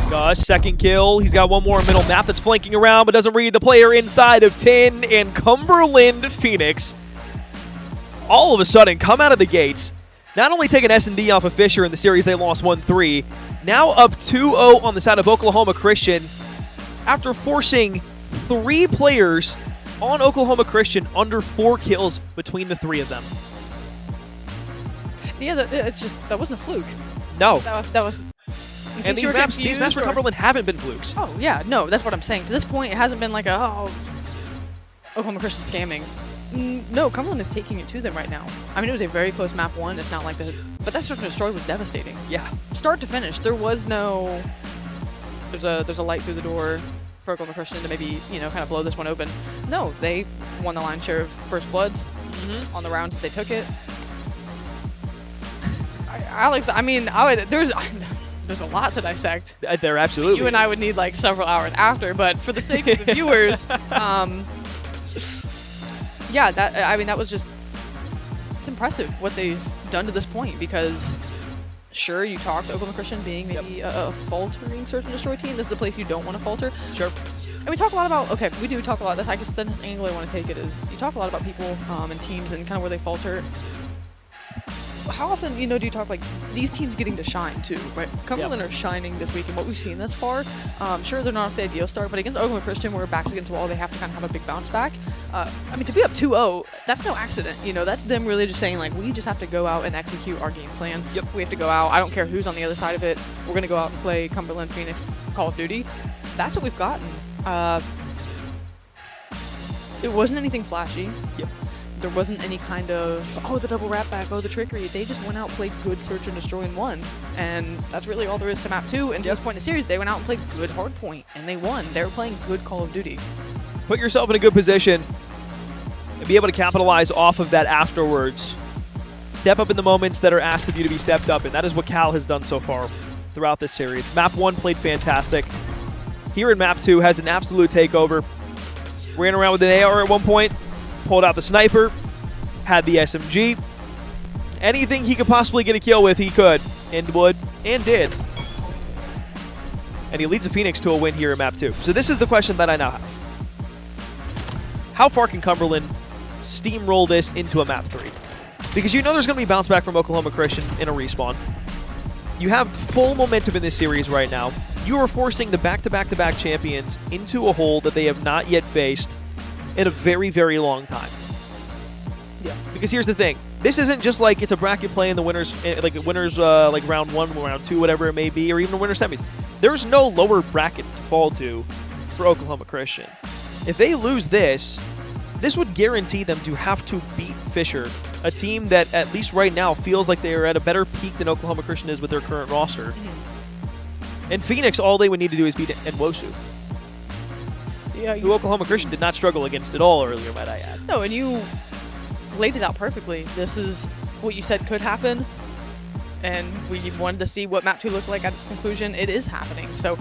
Gus, second kill. He's got 1 more middle map that's flanking around, but doesn't read the player inside of 10. And Cumberland Phoenix, all of a sudden, come out of the gates. Not only taking S&D off of Fisher in the series they lost 1-3, now up 2-0 on the side of Oklahoma Christian after forcing 3 players on Oklahoma Christian under 4 kills between the 3 of them. Yeah, that wasn't a fluke. No. That was. And these maps for Cumberland haven't been flukes. Oh yeah, no, that's what I'm saying. To this point, it hasn't been like Oklahoma Christian scamming. No, Cumberland is taking it to them right now. I mean, it was a very close map 1. It's not like the, but that search and destroy was devastating. Yeah. Start to finish, there was no. There's a light through the door for Oklahoma Christian to maybe, you know, kind of blow this one open. No, they won the lion's share of first bloods on the rounds they took it. Alex, I mean, there's a lot to dissect. There absolutely. You and I would need like several hours after, but for the sake of the viewers, yeah, that was just, it's impressive what they've done to this point, because Sure, you talked Oklahoma Christian being maybe a faltering search and destroy team. This is the place you don't want to falter. Sure. And we talk a lot about, okay, we do talk a lot. That's, I guess, the angle I want to take it is you talk a lot about people and teams and kind of where they falter. How often, do you talk like these teams getting to shine too, right? Cumberland are shining this week, and what we've seen thus far, sure, they're not off the ideal start, but against Oklahoma Christian, where backs against the wall, they have to kind of have a big bounce back. I mean, to be up 2-0, that's no accident. That's them really just saying, like, we just have to go out and execute our game plan. Yep. We have to go out. I don't care who's on the other side of it. We're going to go out and play Cumberland, Phoenix, Call of Duty. That's what we've gotten. It wasn't anything flashy. Yep. There wasn't any kind of, the double wrap back, the trickery. They just went out, played good search and destroy and won. And that's really all there is to map 2. And to this point in the series, they went out and played good hard point, and they won. They were playing good Call of Duty. Put yourself in a good position and be able to capitalize off of that afterwards. Step up in the moments that are asked of you to be stepped up, and that is what Cal has done so far throughout this series. Map 1 played fantastic. Here in Map 2 has an absolute takeover. Ran around with an AR at one point. Pulled out the sniper, had the SMG. Anything he could possibly get a kill with, he could, and would, and did. And he leads the Phoenix to a win here in Map 2. So this is the question that I now have. How far can Cumberland steamroll this into a Map 3? Because there's going to be bounce back from Oklahoma Christian in a respawn. You have full momentum in this series right now. You are forcing the back-to-back-to-back champions into a hole that they have not yet faced in a very, very long time. Yeah. Because here's the thing. This isn't just like it's a bracket play in the winners, like round 1, round 2, whatever it may be, or even the winner semis. There's no lower bracket to fall to for Oklahoma Christian. If they lose this would guarantee them to have to beat Fisher, a team that at least right now feels like they are at a better peak than Oklahoma Christian is with their current roster. Mm-hmm. And Phoenix, all they would need to do is beat Nwosu. Yeah, who Oklahoma Christian did not struggle against at all earlier, might I add. No, and you laid it out perfectly. This is what you said could happen, and we wanted to see what Map 2 looked like at its conclusion. It is happening. So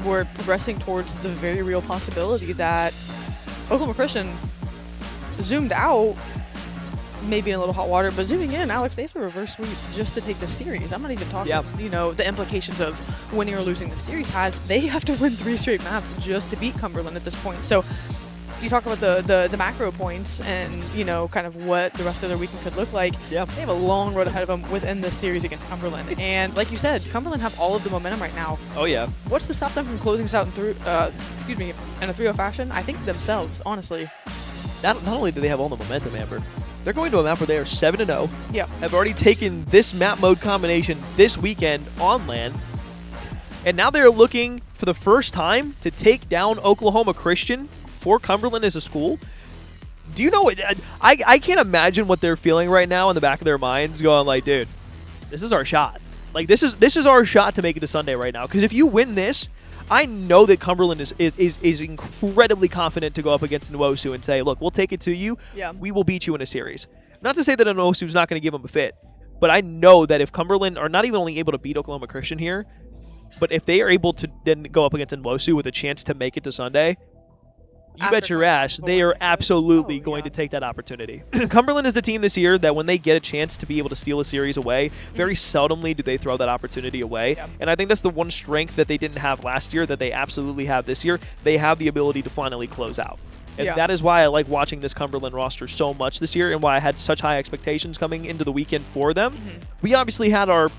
we're progressing towards the very real possibility that Oklahoma Christian zoomed out, maybe in a little hot water, but zooming in, Alex, they have to reverse sweep just to take the series. I'm not even talking, the implications of winning or losing the series they have to win 3 straight maps just to beat Cumberland at this point. So you talk about the macro points and, kind of what the rest of their weekend could look like. Yeah. They have a long road ahead of them within this series against Cumberland. And like you said, Cumberland have all of the momentum right now. Oh, yeah. What's to stop them from closing this out in a 3-0 fashion? I think themselves, honestly. Not only do they have all the momentum, Amber, they're going to a map where they are 7-0. Yeah. Have already taken this map mode combination this weekend on LAN. And now they're looking for the first time to take down Oklahoma Christian for Cumberland as a school. Do you know what? I can't imagine what they're feeling right now in the back of their minds, going like, dude, this is our shot. Like, this is our shot to make it to Sunday right now. Because if you win this, I know that Cumberland is incredibly confident to go up against Nwosu and say, look, we'll take it to you. Yeah. We will beat you in a series. Not to say that Nwosu's not going to give them a fit, but I know that if Cumberland are not even only able to beat Oklahoma Christian here, but if they are able to then go up against Nwosu with a chance to make it to Sunday, you bet your ass they are absolutely going to take that opportunity. Cumberland is the team this year that when they get a chance to be able to steal a series away, very seldomly do they throw that opportunity away. Yep. And I think that's the one strength that they didn't have last year that they absolutely have this year. They have the ability to finally close out. And that is why I like watching this Cumberland roster so much this year and why I had such high expectations coming into the weekend for them. Mm-hmm. We obviously had our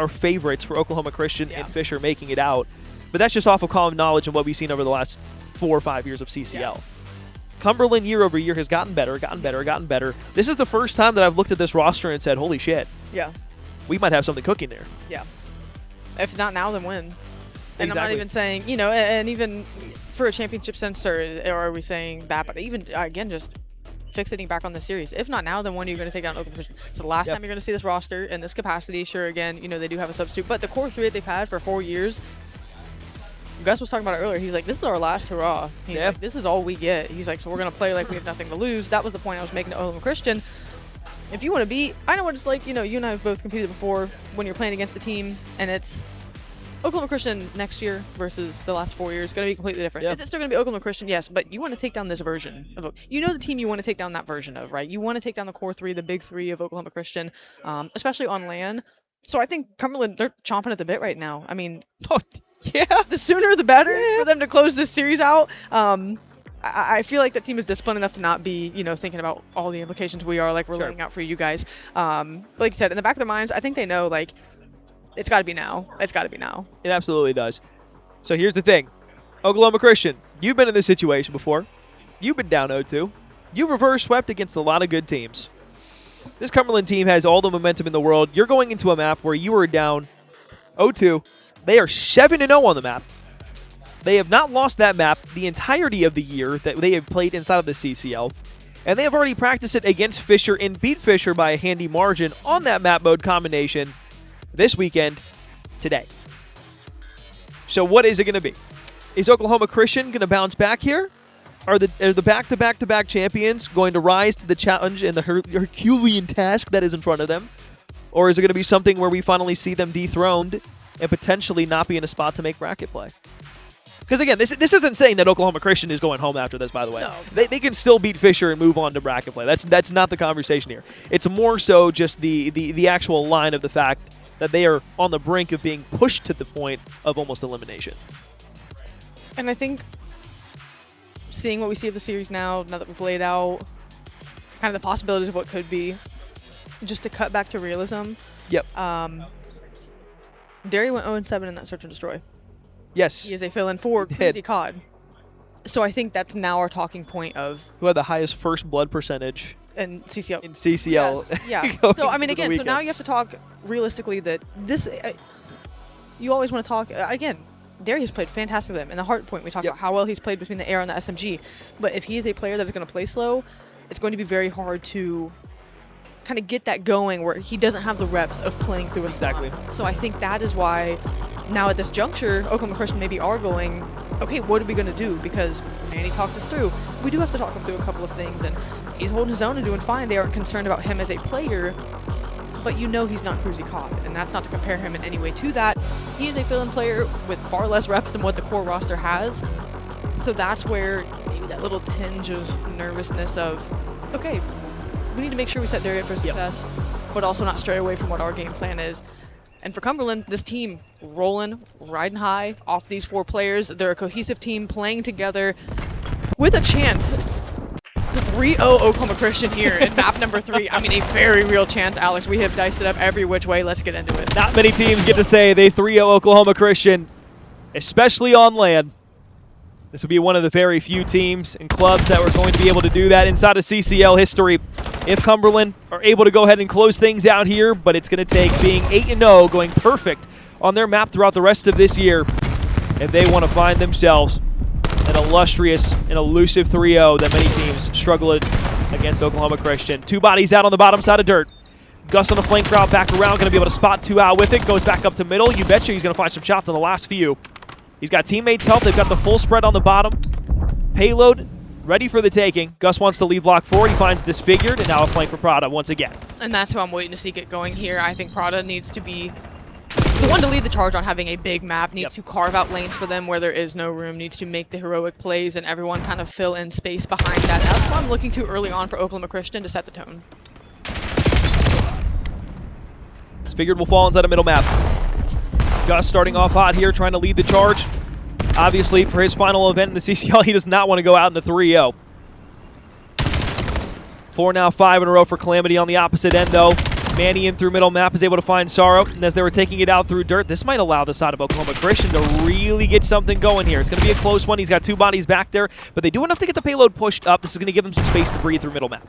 favorites for Oklahoma Christian and Fisher making it out, but that's just off of common knowledge and what we've seen over the last 4 or 5 years of CCL. Yeah. Cumberland year over year has gotten better. This is the first time that I've looked at this roster and said, holy shit. Yeah. We might have something cooking there. Yeah. If not now, then when? And exactly. I'm not even saying, and even for a championship sense, or are we saying that? But even, again, just fixating back on the series. If not now, then when are you going to take down Oklahoma Christian? It's the last time you're going to see this roster in this capacity. Sure, again, they do have a substitute. But the core 3 that they've had for 4 years, Gus was talking about it earlier. He's like, this is our last hurrah. He's like, this is all we get. He's like, so we're going to play like we have nothing to lose. That was the point I was making to Oklahoma Christian. If you want to beat, I know what it's like, you and I have both competed before when you're playing against a team and it's Oklahoma Christian next year versus the last 4 years. Going to be completely different. Is it still going to be Oklahoma Christian? Yes, but you want to take down this version of the team you want to take down that version of, right? You want to take down the core 3, the big 3 of Oklahoma Christian, especially on LAN. So I think Cumberland, they're chomping at the bit right now. I mean, Oh, yeah. the sooner the better for them to close this series out. I feel like that team is disciplined enough to not be, thinking about all the implications we are, like we're Sure. laying out for you guys. But like you said, in the back of their minds, I think they know, like, it's got to be now. It's got to be now. It absolutely does. So here's the thing. Oklahoma Christian, you've been in this situation before. You've been down 0-2. You've reverse swept against a lot of good teams. This Cumberland team has all the momentum in the world. You're going into a map where you were down 0-2. They are 7-0 on the map. They have not lost that map the entirety of the year that they have played inside of the CCL. And they have already practiced it against Fisher and beat Fisher by a handy margin on that map mode combination this weekend, today. So what is it going to be? Is Oklahoma Christian going to bounce back here? Are the back-to-back-to-back champions going to rise to the challenge and the Herculean task that is in front of them? Or is it going to be something where we finally see them dethroned and potentially not be in a spot to make bracket play? Because, again, this isn't saying that Oklahoma Christian is going home after this, by the way. No. They can still beat Fisher and move on to bracket play. That's not the conversation here. It's more so just the actual line of the fact that they are on the brink of being pushed to the point of almost elimination. And I think seeing what we see of the series now that we've laid out, kind of the possibilities of what could be, just to cut back to realism. Yep. Derry went 0-7 in that search and destroy. Yes. He is a fill-in for Crazy Cod. So I think that's now our talking point of... Who had the highest first blood percentage in CCL. in CCL. Yes, yeah. going So, I mean, into the again, so now weekend. you have to talk realistically that this... you always want to talk... again, Derry has played fantastic with him. In the hard point, we talk Yep. about how well he's played between the air and the SMG. But if he is a player that is going to play slow, it's going to be very hard to kind of get that going where he doesn't have the reps of playing through a Exactly. slump. So I think that is why now at this juncture, Oklahoma Christian maybe are going, okay, what are we going to do? Because Manny talked us through. We do have to talk him through a couple of things, and he's holding his own and doing fine. They aren't concerned about him as a player, but you know he's not Cruzy Cod, and that's not to compare him in any way to that. He is a fill-in player with far less reps than what the core roster has. So that's where maybe that little tinge of nervousness of, okay, we need to make sure we set Derry up for success, but also not stray away from what our game plan is. And for Cumberland, this team rolling, riding high off these 4 players. They're a cohesive team playing together with a chance to 3-0 Oklahoma Christian here in map number 3. I mean, a very real chance, Alex. We have diced it up every which way. Let's get into it. Not many teams get to say they 3-0 Oklahoma Christian, especially on LAN. This will be one of the very few teams and clubs that were going to be able to do that inside of CCL history. If Cumberland are able to go ahead and close things out here, but it's going to take being 8-0, going perfect on their map throughout the rest of this year, if they want to find themselves an illustrious and elusive 3-0 that many teams struggle against Oklahoma Christian. 2 bodies out on the bottom side of dirt. Gus on the flank route back around, going to be able to spot 2 out with it. Goes back up to middle. You betcha he's going to find some shots on the last few. He's got teammates' help. They've got the full spread on the bottom. Payload ready for the taking. Gus wants to lead block forward. He finds Disfigured, and now a flank for Prada once again. And that's who I'm waiting to see get going here. I think Prada needs to be the one to lead the charge on having a big map, needs to carve out lanes for them where there is no room, needs to make the heroic plays, and everyone kind of fill in space behind that. That's what I'm looking to early on for Oklahoma Christian to set the tone. Disfigured will fall inside a middle map. Gus starting off hot here, trying to lead the charge. Obviously, for his final event in the CCL, he does not want to go out in the 3-0. 4 now, 5 in a row for Calamity on the opposite end, though. Manny in through middle map is able to find Sorrow, and as they were taking it out through dirt, this might allow the side of Oklahoma Christian to really get something going here. It's going to be a close one. He's got 2 bodies back there, but they do enough to get the payload pushed up. This is going to give them some space to breathe through middle map.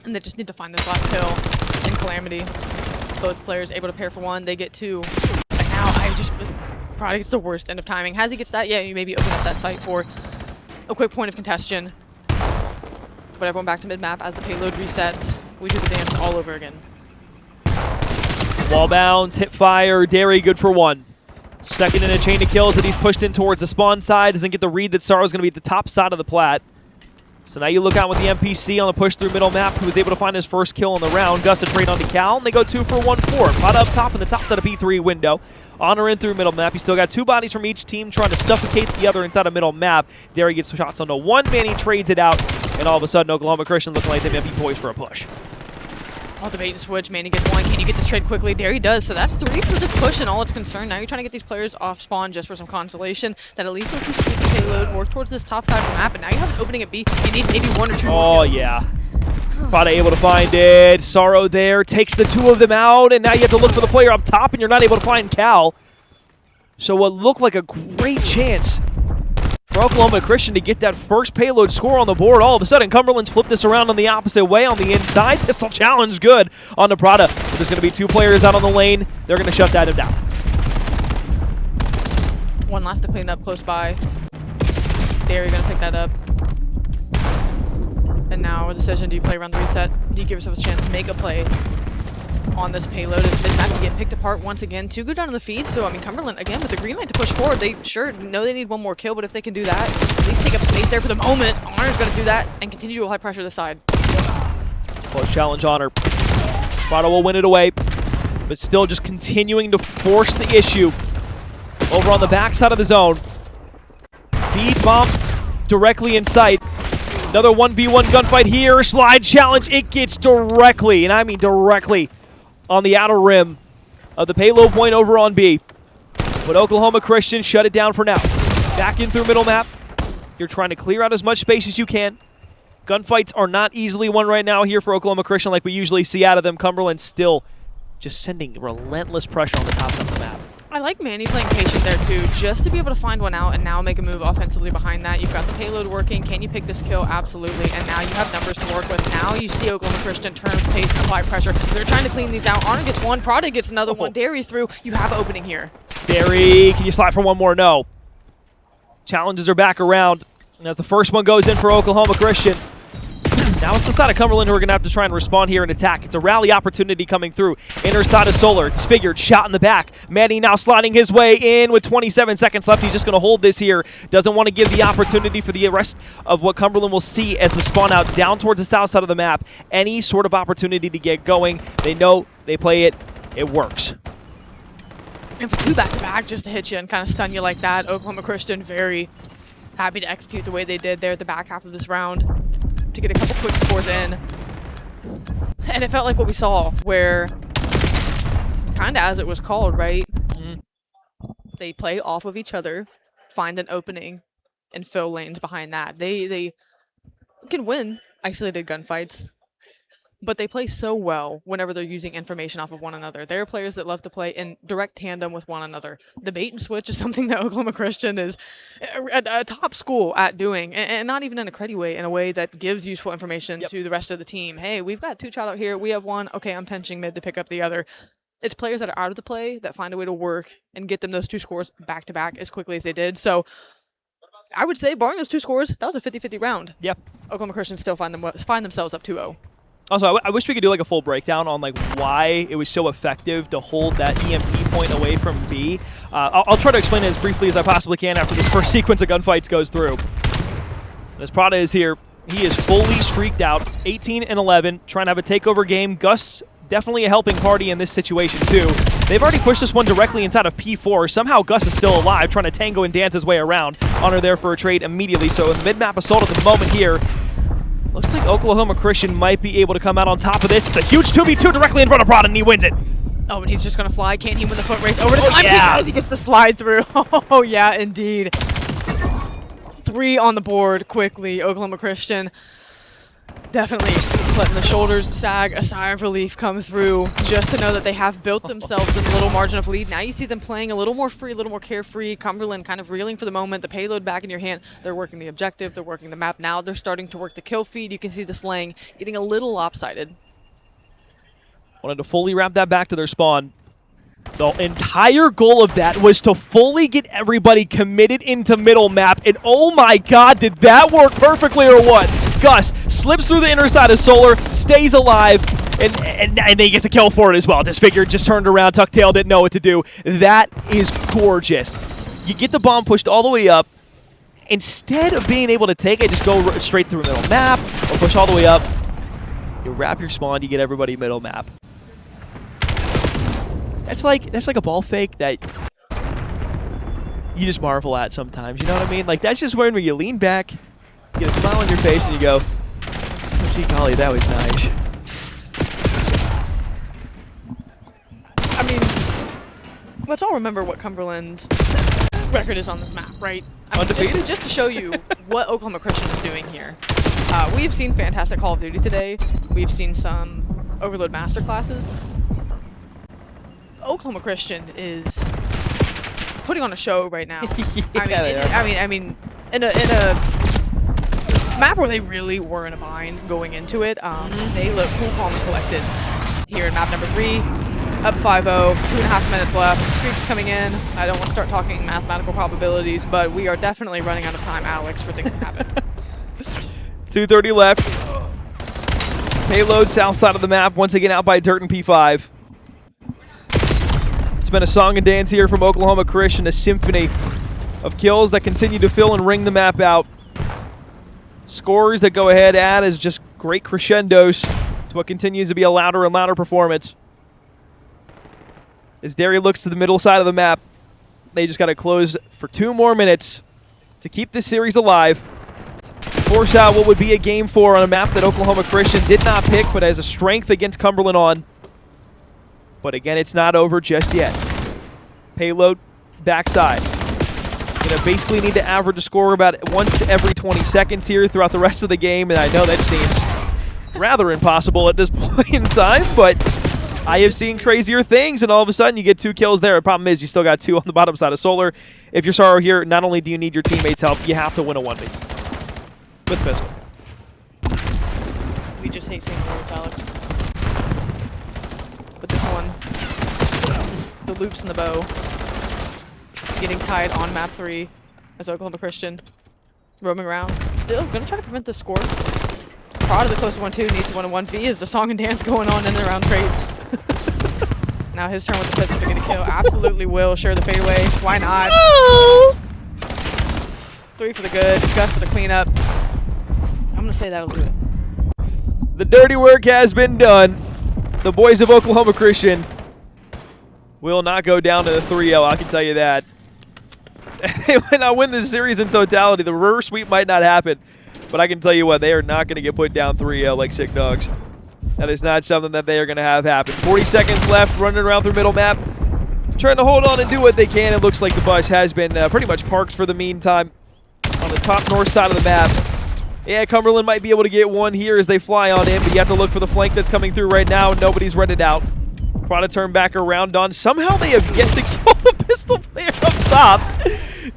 And they just need to find this last kill in Calamity. Both players able to pair for 1. They get 2. And now Prada gets the worst end of timing. As he gets that, yeah, you maybe open up that site for a quick point of contention. But everyone back to mid-map as the payload resets. We do the dance all over again. Wall bounce, hip fire, Derry good for 1. Second in a chain of kills that he's pushed in towards the spawn side. Doesn't get the read that Sorrow's going to be at the top side of the plat. So now you look out with the NPC on the push through middle map, who was able to find his first kill in the round. Gus a trade on to Cal, and they go 2 for 1-4. Prada up top in the top side of P3 window. Honor in through middle map. He's still got 2 bodies from each team trying to suffocate the other inside of middle map. Derry gets shots onto 1 man, he trades it out, and all of a sudden Oklahoma Christian looking like they may be poised for a push. Oh, the bait and switch. Manny gets one. Can you get this trade quickly? There he does. So that's 3 for this push and all it's concerned. Now you're trying to get these players off spawn just for some consolation. That at least will keep the payload, work towards this top side of the map, and now you have an opening at B. You need maybe 1 or 2 Oh, more kills. yeah. Prada able to find it. Sorrow there takes the 2 of them out, and now you have to look for the player up top, and you're not able to find Cal. So what looked like a great chance for Oklahoma Christian to get that first payload score on the board. All of a sudden, Cumberland's flipped this around on the opposite way on the inside. Pistol challenge good on the Prada. But there's going to be 2 players out on the lane. They're going to shut that down. One last to clean up close by. There, you're going to pick that up. And now a decision, do you play around the reset? Do you give yourself a chance to make a play on this payload? As this map can get picked apart once again. 2 go down in the feed, so I mean Cumberland, again, with the green light to push forward, they sure know they need 1 more kill, but if they can do that, at least take up space there for the moment. Honor's going to do that and continue to apply pressure this side. Close challenge, Honor. Prada will win it away, but still just continuing to force the issue over on the backside of the zone. Beat bomb directly in sight. Another 1v1 gunfight here. Slide challenge. It gets directly, and I mean directly, on the outer rim of the payload point over on B. But Oklahoma Christian shut it down for now. Back in through middle map. You're trying to clear out as much space as you can. Gunfights are not easily won right now here for Oklahoma Christian like we usually see out of them. Cumberland still just sending relentless pressure on the top of the map. I like Manny playing patient there too, just to be able to find one out and now make a move offensively behind that. You've got the payload working. Can you pick this kill? Absolutely. And now you have numbers to work with. Now you see Oklahoma Christian turn pace and apply pressure. They're trying to clean these out. Arna gets one. Prada gets another one. Derry through. You have opening here. Derry, can you slide for one more? No. Challenges are back around. And as the first one goes in for Oklahoma Christian, now it's the side of Cumberland who are going to have to try and respond here and attack. It's a rally opportunity coming through. Inner side of Solar. It's figured. Shot in the back. Manny now sliding his way in with 27 seconds left. He's just going to hold this here. Doesn't want to give the opportunity for the rest of what Cumberland will see as the spawn out down towards the south side of the map. Any sort of opportunity to get going. They know they play it. It works. And for 2 back-to-back just to hit you and kind of stun you like that, Oklahoma Christian very happy to execute the way they did there at the back half of this round to get a couple quick scores in. And it felt like what we saw, where kind of as it was called, right? They play off of each other, find an opening, and fill lanes behind that. They can win isolated gunfights, but they play so well whenever they're using information off of one another. There are players that love to play in direct tandem with one another. The bait and switch is something that Oklahoma Christian is a top school at doing, and not even in a cruddy way, in a way that gives useful information to the rest of the team. Hey, we've got 2 child out here. We have 1. Okay, I'm pinching mid to pick up the other. It's players that are out of the play that find a way to work and get them those 2 scores back to back as quickly as they did. So I would say, barring those 2 scores, that was a 50-50 round. Yep. Oklahoma Christian still find themselves up 2-0. Also, I wish we could do like a full breakdown on like why it was so effective to hold that EMP point away from B. I'll try to explain it as briefly as I possibly can after this first sequence of gunfights goes through. As Prada is here, he is fully streaked out, 18-11, trying to have a takeover game. Gus definitely a helping party in this situation too. They've already pushed this one directly inside of P4. Somehow Gus is still alive, trying to tango and dance his way around. Honor there for a trade immediately. So in the mid-map assault at the moment here, looks like Oklahoma Christian might be able to come out on top of this. It's a huge 2v2 directly in front of Prada, and he wins it. Oh, and he's just going to fly. Can't he win the foot race over the time? Yeah. He gets the slide through. Oh, yeah, indeed. 3 on the board quickly. Oklahoma Christian definitely letting the shoulders sag, a sigh of relief come through just to know that they have built themselves this little margin of lead. Now you see them playing a little more free, a little more carefree. Cumberland kind of reeling for the moment, the payload back in your hand. They're working the objective, they're working the map. Now they're starting to work the kill feed. You can see the slaying getting a little lopsided. Wanted to fully wrap that back to their spawn. The entire goal of that was to fully get everybody committed into middle map, and oh my god, did that work perfectly or what? Gus slips through the inner side of Solar, stays alive, and he gets a kill for it as well. Disfigured, just turned around, Tucktail didn't know what to do. That is gorgeous. You get the bomb pushed all the way up. Instead of being able to take it, just go straight through middle map, or push all the way up. You wrap your spawn, you get everybody middle map. That's like a ball fake that you just marvel at sometimes, you know what I mean? Like, that's just when you lean back, you get a smile on your face, and you go, oh, gee golly, that was nice. mean, let's all remember what Cumberland's record is on this map, right? I mean, Undefeated? just to show you what Oklahoma Christian is doing here. We've seen fantastic Call of Duty today. We've seen some Overload masterclasses. Oklahoma Christian is putting on a show right now. I mean, in a map where they really were in a bind going into it, they look cool, calm, and collected here in map number 3. Up 5-0, 2.5 minutes left. Streaks coming in. I don't want to start talking mathematical probabilities, but we are definitely running out of time, Alex, for things to happen. 2:30 left. Payload south side of the map, once again out by Dirt and P5. It's been a song and dance here from Oklahoma Christian, a symphony of kills that continue to fill and ring the map out. Scores that go ahead add as just great crescendos to what continues to be a louder and louder performance. As Derry looks to the middle side of the map, they just got to close for 2 more minutes to keep this series alive. Force out what would be a Game 4 on a map that Oklahoma Christian did not pick, but has a strength against Cumberland on. But again, it's not over just yet. Payload, backside. Gonna basically need to average a score about once every 20 seconds here throughout the rest of the game, and I know that seems rather impossible at this point in time, but I have seen crazier things, and all of a sudden you get 2 kills there. The problem is you still got 2 on the bottom side of Solar. If you're Sorrow here, not only do you need your teammates' help, you have to win a 1v. With pistol. We just hate seeing the words, Alex. But this one, the loops and the bow, getting tied on map 3 as Oklahoma Christian, roaming around. Still gonna try to prevent the score. Proud of the close 1-2, needs to win a 1v. Is the song and dance going on in and around trades? Now his turn with the pistol to get a kill. Absolutely will. Sure, the fadeaway. Why not? 3 for the good. Gus for the cleanup. I'm gonna say that'll do it. The dirty work has been done. The boys of Oklahoma Christian will not go down to the 3-0, I can tell you that. They might not win this series in totality. The reverse sweep might not happen. But I can tell you what, they are not going to get put down 3-0 like sick dogs. That is not something that they are going to have happen. 40 seconds left, running around through middle map. Trying to hold on and do what they can. It looks like the bus has been pretty much parked for the meantime on the top north side of the map. Yeah, Cumberland might be able to get one here as they fly on in, but you have to look for the flank that's coming through right now. Nobody's rented out. Try to turn back around on. Somehow they have yet to kill the pistol player up top.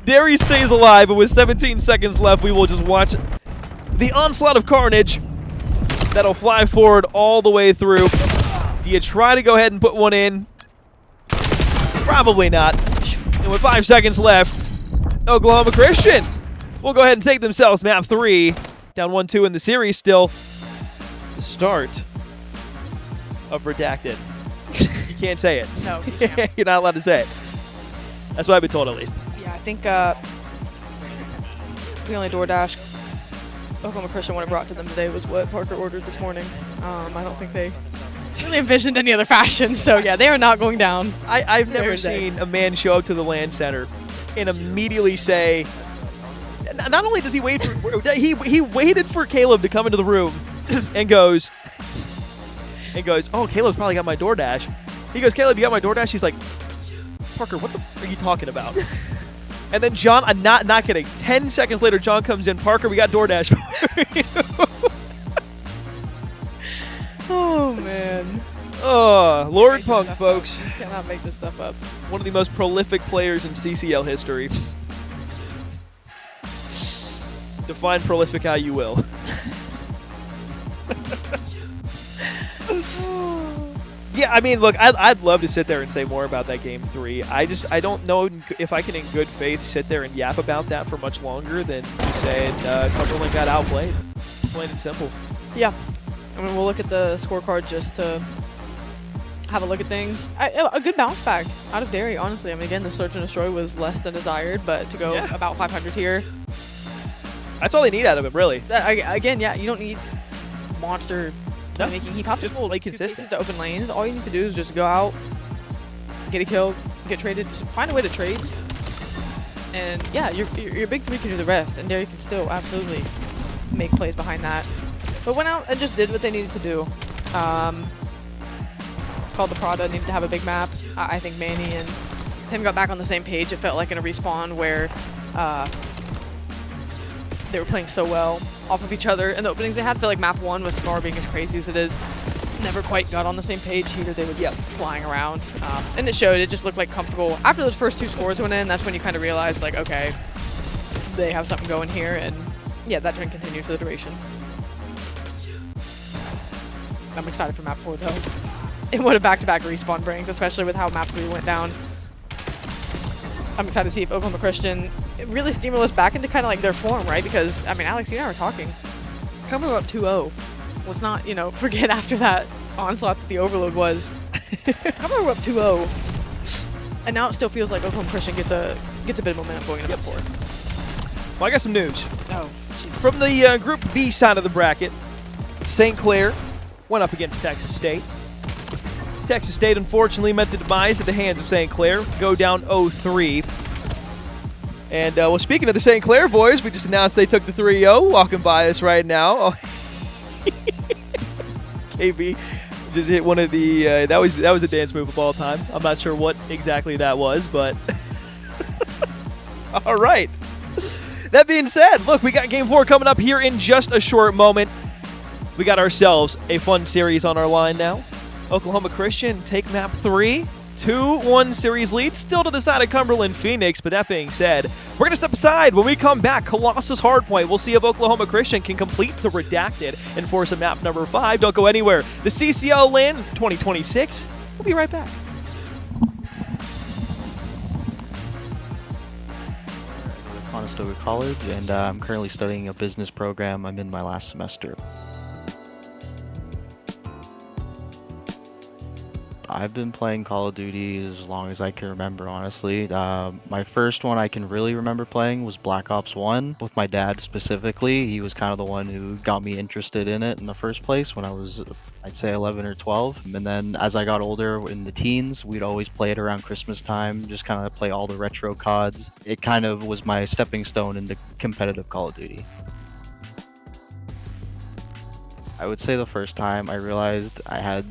Derry stays alive, but with 17 seconds left, we will just watch the onslaught of carnage that'll fly forward all the way through. Do you try to go ahead and put one in? Probably not. And with 5 seconds left, Oklahoma Christian will go ahead and take themselves map 3. Down 1-2 in the series still. The start of Redacted. You can't say it. No, you can't. You're not allowed to say it. That's what I've been told, at least. Yeah, I think the only DoorDash Oklahoma Christian would have brought to them today was what Parker ordered this morning. I don't think they really envisioned any other fashion, so yeah, they are not going down. I've never Thursday. seen a man show up to the LAN center and immediately say, not only does he wait for, he waited for Caleb to come into the room and goes, oh, Caleb's probably got my DoorDash. He goes, Caleb, you got my DoorDash? He's like, Parker, what the f are you talking about? And then John, I'm not kidding, 10 seconds later, John comes in, Parker, we got DoorDash for you. Oh, man. Oh, Lord Make Punk, this stuff folks. up. You cannot make this stuff up. One of the most prolific players in CCL history. Define prolific how you will. Yeah, I mean, look, I'd love to sit there and say more about that Game 3. I don't know if I can in good faith sit there and yap about that for much longer than just saying Cumberland got outplayed. Plain and simple. Yeah. I mean, we'll look at the scorecard just to have a look at things. A good bounce back out of Derry, honestly. I mean, again, the Search and Destroy was less than desired, but to go about 500 here. That's all they need out of him, really. Again, yeah, you don't need monster playmaking. He popped just just play 2 consistent. pieces to open lanes. All you need to do is just go out, get a kill, get traded, just find a way to trade. And yeah, your big 3 can do the rest, and Derry can still absolutely make plays behind that. But went out and just did what they needed to do. called the Prada needed to have a big map. I think Manny and him got back on the same page. It felt like in a respawn where they were playing so well off of each other in the openings they had. I feel like map 1 with Scar being as crazy as it is, never quite got on the same page. Here they would be flying around. And it showed. It just looked like comfortable. After those first 2 scores went in, that's when you kind of realized, like, okay, they have something going here. And yeah, that trend continued for the duration. I'm excited for map 4 though. And what a back-to-back respawn brings, especially with how map 3 went down. I'm excited to see if Oklahoma Christian really steamroll us back into kind of like their form, right? Because, I mean, Alex, you and I were talking. Cumberland up 2-0. Let's not, you know, forget after that onslaught that the overload was. Cumberland were up 2-0. And now it still feels like Oklahoma Christian gets a bit of momentum going into map 4. Well, I got some news. Oh, From the Group B side of the bracket, St. Clair went up against Texas State. Texas State unfortunately met the demise at the hands of St. Clair, go down 0-3. And well, speaking of the St. Clair boys, we just announced they took the 3-0, walking by us right now. KB just hit one of the that was a dance move of all time. I'm not sure what exactly that was, but all right. That being said, look, we got Game 4 coming up here in just a short moment. We got ourselves a fun series on our line now. Oklahoma Christian take map 3. 2-1 series lead, still to the side of Cumberland Phoenix. But that being said, we're going to step aside. When we come back, Colossus Hardpoint. We'll see if Oklahoma Christian can complete the Redacted and force a map number 5. Don't go anywhere. The CCL LAN 2026. We'll be right back. Conestoga College, and I'm currently studying a business program. I'm in my last semester. I've been playing Call of Duty as long as I can remember, honestly. My first one I can really remember playing was Black Ops 1 with my dad specifically. He was kind of the one who got me interested in it in the first place when I was, I'd say, 11 or 12. And then as I got older in the teens, we'd always play it around Christmas time, just kind of play all the retro CODs. It kind of was my stepping stone into competitive Call of Duty. I would say the first time I realized I had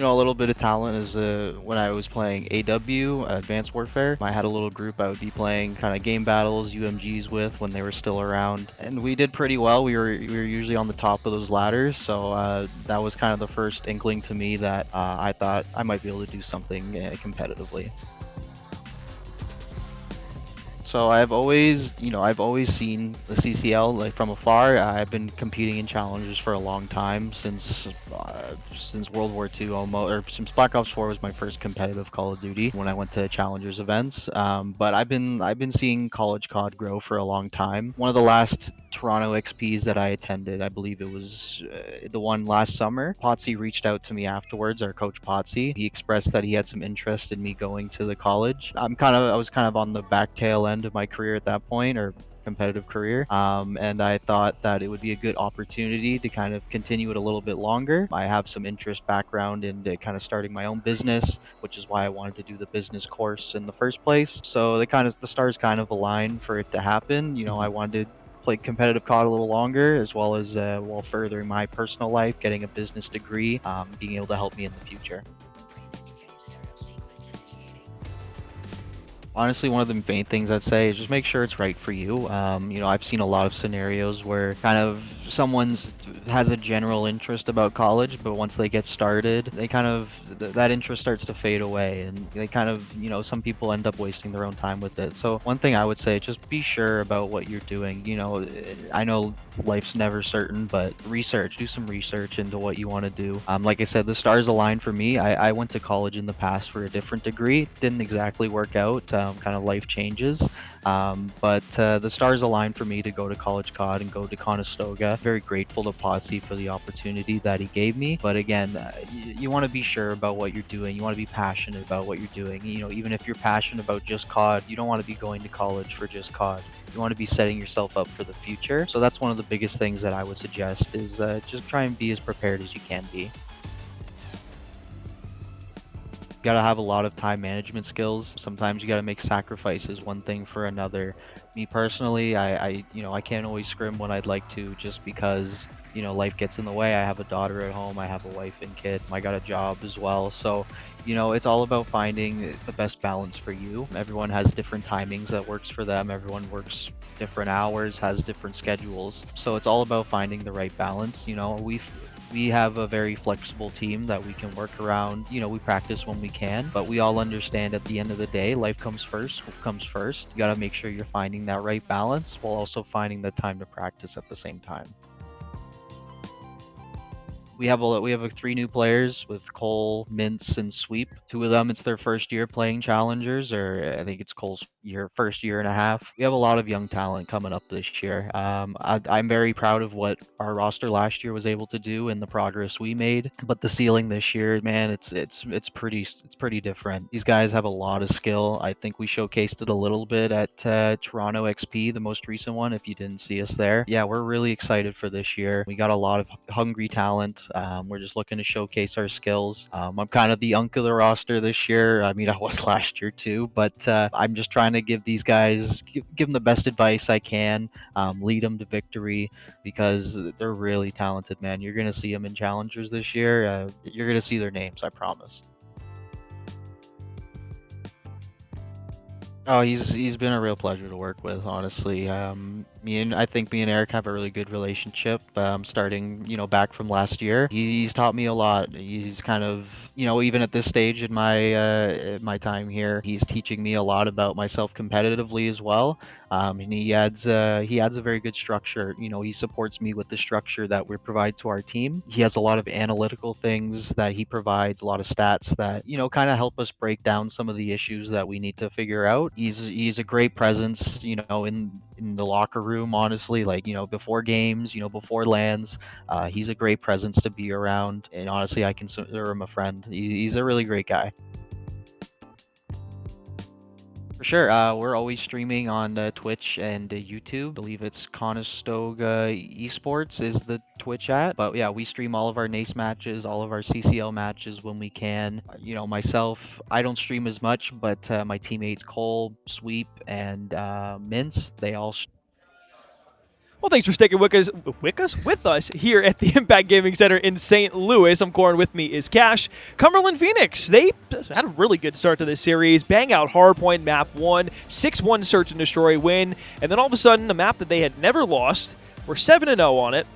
a little bit of talent is when I was playing AW, Advanced Warfare. I had a little group I would be playing kind of game battles, UMGs with when they were still around. And we did pretty well. We were usually on the top of those ladders. So that was kind of the first inkling to me that I thought I might be able to do something competitively. So I've always seen the CCL like from afar. I've been competing in challenges for a long time, since World War II almost, or since Black Ops 4 was my first competitive Call of Duty when I went to challengers events. But I've been seeing college COD grow for a long time. One of the last Toronto XPs that I attended, I believe it was the one last summer, Potsy reached out to me afterwards, our coach Potsy. He expressed that he had some interest in me going to the college. I was kind of on the back tail end of my career at that point, or competitive career, and I thought that it would be a good opportunity to kind of continue it a little bit longer. I have some interest background in kind of starting my own business, which is why I wanted to do the business course in the first place. So the stars kind of aligned for it to happen. I wanted to play competitive COD a little longer, as well as while furthering my personal life, getting a business degree, being able to help me in the future. Honestly, one of the main things I'd say is just make sure it's right for you. I've seen a lot of scenarios where kind of someone has a general interest about college, but once they get started, they kind of that interest starts to fade away, and they kind of some people end up wasting their own time with it. So one thing I would say, just be sure about what you're doing. I know life's never certain, but do some research into what you want to do. Like I said, the stars aligned for me. I went to college in the past for a different degree. Didn't exactly work out. Kind of life changes. But the stars aligned for me to go to College COD and go to Conestoga. Very grateful to Potsy for the opportunity that he gave me. But again, you want to be sure about what you're doing. You want to be passionate about what you're doing. Even if you're passionate about just COD, you don't want to be going to college for just COD. You want to be setting yourself up for the future. So that's one of the biggest things that I would suggest is just try and be as prepared as you can be. You gotta have a lot of time management skills. Sometimes you gotta make sacrifices, one thing for another. Me personally, I can't always scrim when I'd like to, just because you know, life gets in the way. I have a daughter at home. I have a wife and kid. I got a job as well. So, you know, it's all about finding the best balance for you. Everyone has different timings that works for them. Everyone works different hours, has different schedules. So it's all about finding the right balance. You know, we have a very flexible team that we can work around. You know, we practice when we can, but we all understand at the end of the day, life comes first. What comes first? You got to make sure you're finding that right balance while also finding the time to practice at the same time. We have 3 new players with Cole, Mintz, and Sweep. 2 of them, it's their first year playing challengers, or I think it's Cole's first year and a half. We have a lot of young talent coming up this year. I'm very proud of what our roster last year was able to do and the progress we made. But the ceiling this year, man, it's pretty different. These guys have a lot of skill. I think we showcased it a little bit at Toronto XP, the most recent one. If you didn't see us there, yeah, we're really excited for this year. We got a lot of hungry talent. We're just looking to showcase our skills. I'm kind of the unk of the roster this year. I mean, I was last year too, but I'm just trying to give these guys, give them the best advice I can, lead them to victory, because they're really talented, man. You're going to see them in challengers this year. You're going to see their names, I promise. Oh, he's been a real pleasure to work with, honestly. I think me and Eric have a really good relationship. Starting, you know, back from last year, he's taught me a lot. He's kind of, you know, even at this stage in my time here, he's teaching me a lot about myself competitively as well. And he adds a very good structure. You know, he supports me with the structure that we provide to our team. He has a lot of analytical things that he provides, a lot of stats that, you know, kind of help us break down some of the issues that we need to figure out. He's a great presence, you know, in the locker room, honestly, like, you know, before games, you know, before LANs. He's a great presence to be around, and honestly, I consider him a friend. He's a really great guy. For sure. We're always streaming on Twitch and YouTube. I believe it's Conestoga Esports is the Twitch at. But yeah, we stream all of our NACE matches, all of our CCL matches when we can. You know, myself, I don't stream as much, but my teammates Cole, Sweep, and Mince, they all Well, thanks for sticking with us here at the Impact Gaming Center in St. Louis. I'm Corin. With me is Cash. Cumberland Phoenix, they had a really good start to this series. Bang out Hardpoint map 1, 6-1 search and destroy win, and then all of a sudden, a map that they had never lost. We're 7-0 on it.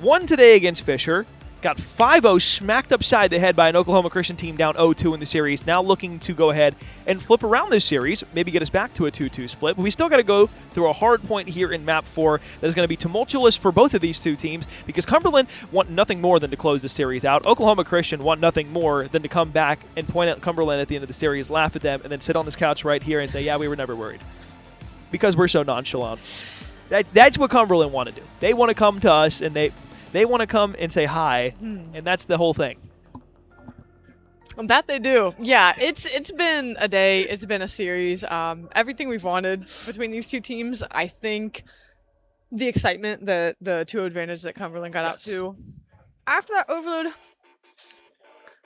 Won today against Fisher. Got 5-0 smacked upside the head by an Oklahoma Christian team down 0-2 in the series. Now looking to go ahead and flip around this series, maybe get us back to a 2-2 split. But we still got to go through a hard point here in Map 4 that is going to be tumultuous for both of these two teams, because Cumberland want nothing more than to close the series out. Oklahoma Christian want nothing more than to come back and point at Cumberland at the end of the series, laugh at them, and then sit on this couch right here and say, yeah, we were never worried. Because we're so nonchalant. That's what Cumberland want to do. They want to come to us, and they want to come and say hi, and that's the whole thing. That they do. Yeah, it's been a day. It's been a series. Everything we've wanted between these two teams. I think the excitement, the 2-0 advantage that Cumberland got out to after that overload,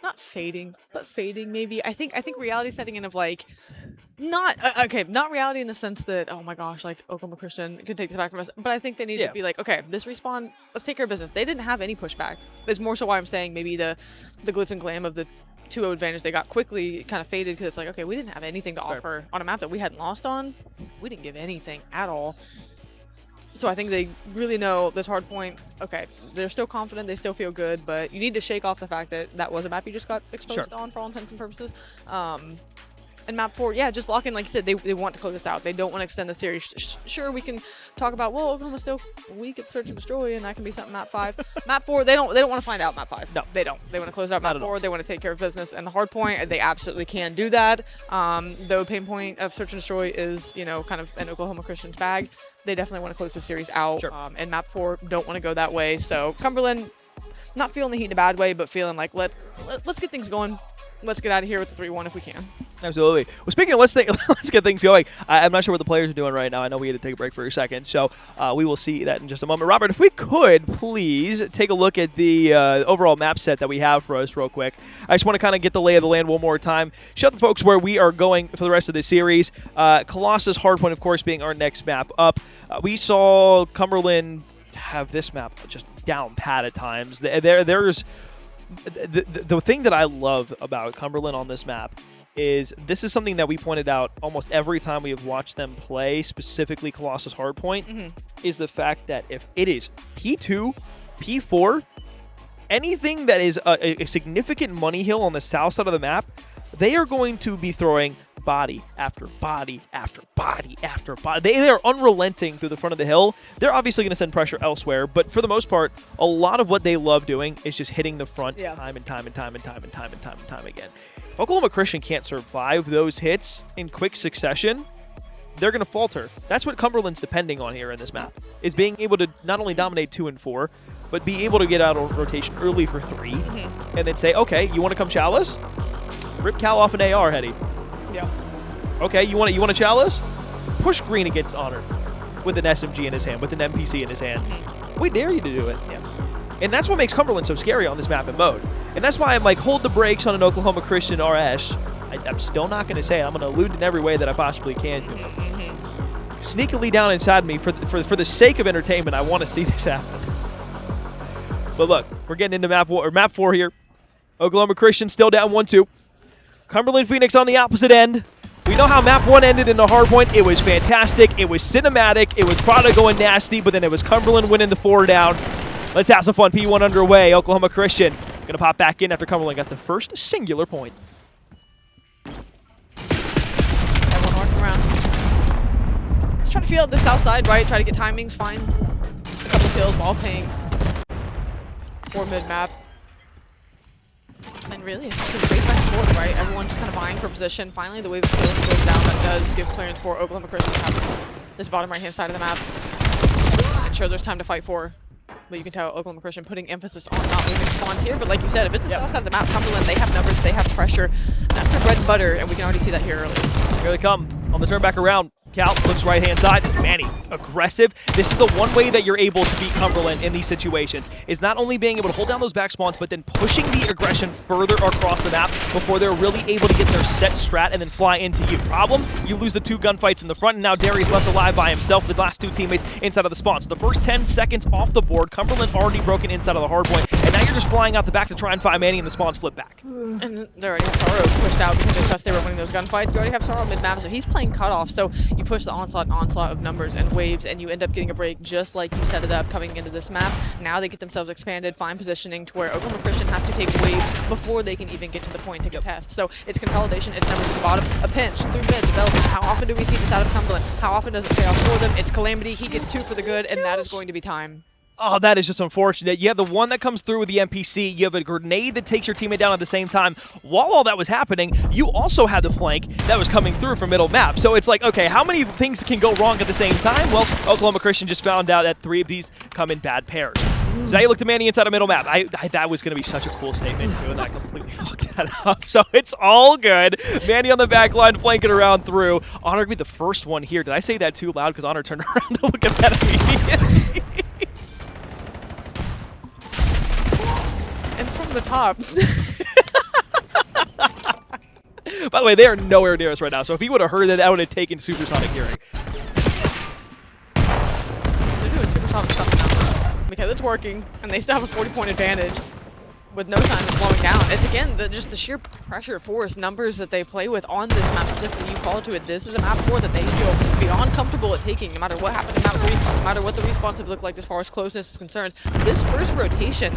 not fading, but fading maybe. I think reality setting in of like, not reality in the sense that, oh my gosh, like Oklahoma Christian can take this back from us, but I think they need to be like, okay, this respawn, let's take care of business. They didn't have any pushback. It's more so why I'm saying maybe the glitz and glam of the 2-0 advantage they got quickly kind of faded, because it's like, okay, we didn't have anything to offer on a map that we hadn't lost on. We didn't give anything at all. So I think they really know this hard point. Okay, they're still confident, they still feel good, but you need to shake off the fact that that was a map you just got exposed on for all intents and purposes. And map 4, yeah, just lock in, like you said, they want to close this out. They don't want to extend the series. Sure, we can talk about, well, Oklahoma's still weak at search and destroy, and that can be something map 5. Map 4, they don't want to find out map 5. No, they don't. They want to close out map 4. They want to take care of business. And the hard point, they absolutely can do that. Though pain point of search and destroy is, you know, kind of an Oklahoma Christian's bag, they definitely want to close the series out. Sure. And map 4 don't want to go that way. So Cumberland, not feeling the heat in a bad way, but feeling like let's get things going. Let's get out of here with the 3-1 if we can. Absolutely. Well, speaking of let's get things going, I'm not sure what the players are doing right now. I know we had to take a break for a second, so we will see that in just a moment. Robert, if we could please take a look at the overall map set that we have for us real quick. I just want to kind of get the lay of the land one more time. Show the folks where we are going for the rest of the series. Colossus Hardpoint, of course, being our next map up. We saw Cumberland have this map just down pat at times. There's the thing that I love about Cumberland on this map is this is something that we pointed out almost every time we have watched them play, specifically Colossus Hardpoint, is the fact that if it is P2, P4, anything that is a significant money hill on the south side of the map, they are going to be throwing body after body after body after body. They are unrelenting through the front of the hill. They're obviously going to send pressure elsewhere, but for the most part, a lot of what they love doing is just hitting the front time and time and time and time and time and time and time again. If Oklahoma Christian can't survive those hits in quick succession, they're going to falter. That's what Cumberland's depending on here in this map, is being able to not only dominate 2 and 4, but be able to get out of rotation early for 3, and then say, okay, you want to come chalice? Rip Cal off an AR, Hetty. Yeah. Okay, you want a chalice? Push green against Honor with an SMG in his hand, with an MPC in his hand. We dare you to do it. Yeah. And that's what makes Cumberland so scary on this map and mode. And that's why I'm like, hold the brakes on an Oklahoma Christian RS. I'm still not going to say it. I'm going to allude in every way that I possibly can to it. Sneakily down inside me, for the sake of entertainment, I want to see this happen. But look, we're getting into map 4 here. Oklahoma Christian still down 1-2. Cumberland Phoenix on the opposite end. We know how map 1 ended in the hardpoint. It was fantastic. It was cinematic. It was Prada going nasty, but then it was Cumberland winning the 4 down. Let's have some fun. P1 underway. Oklahoma Christian going to pop back in after Cumberland got the first singular point. Everyone walking around. Just trying to feel out the south side, right? Try to get timings, find a couple kills while paying for mid-map. And really, it's just a race back and forth, right? Everyone just kind of vying for position. Finally, the wave of kills goes down. That does give clearance for Oklahoma Christian to have this bottom right-hand side of the map. And sure, there's time to fight for. But you can tell Oklahoma Christian putting emphasis on not moving spawns here. But like you said, if it's the south side of the map, Cumberland, they have numbers, they have pressure. That's their bread and butter, and we can already see that here early. Here they come on the turn back around. Cal looks right-hand side. Manny, aggressive. This is the one way that you're able to beat Cumberland in these situations, is not only being able to hold down those back spawns, but then pushing the aggression further across the map before they're really able to get their set strat and then fly into you. Problem, you lose the 2 gunfights in the front, and now Darius left alive by himself, the last 2 teammates inside of the spawn. So the first 10 seconds off the board, Cumberland already broken inside of the hardpoint, and now you're just flying out the back to try and find Manny, and the spawns flip back. And they already have Sorrow pushed out because they trust they were winning those gunfights. You already have Sorrow mid-map, so he's playing cutoff. So you push the onslaught of numbers and waves, and you end up getting a break just like you set it up coming into this map. Now they get themselves expanded, fine positioning to where Oklahoma Christian has to take waves before they can even get to the point to contest. So it's consolidation, it's numbers at the bottom, a pinch through mid development. How often do we see this out of Cumberland? How often does it pay off for them? It's Calamity, he gets 2 for the good, and that is going to be time. Oh, that is just unfortunate. You have the one that comes through with the NPC. You have a grenade that takes your teammate down at the same time. While all that was happening, you also had the flank that was coming through from middle map. So it's like, okay, how many things can go wrong at the same time? Well, Oklahoma Christian just found out that 3 of these come in bad pairs. So now you look to Manny inside of middle map. That was going to be such a cool statement, too, and I completely fucked that up. So it's all good. Manny on the back line, flanking around through. Honor to be the first one here. Did I say that too loud? Because Honor turned around to look at that immediately. And from the top. By the way, they are nowhere near us right now, so if he would have heard that, that would have taken supersonic hearing. They're doing supersonic stuff now because it's working, and they still have a 40-point advantage with no sign of slowing down. It's again just the sheer pressure force numbers that they play with on this map specifically. You call to it. This is a map 4 that they feel beyond comfortable at taking, no matter what happened in map 3, no matter what the respawns have looked like as far as closeness is concerned. This first rotation,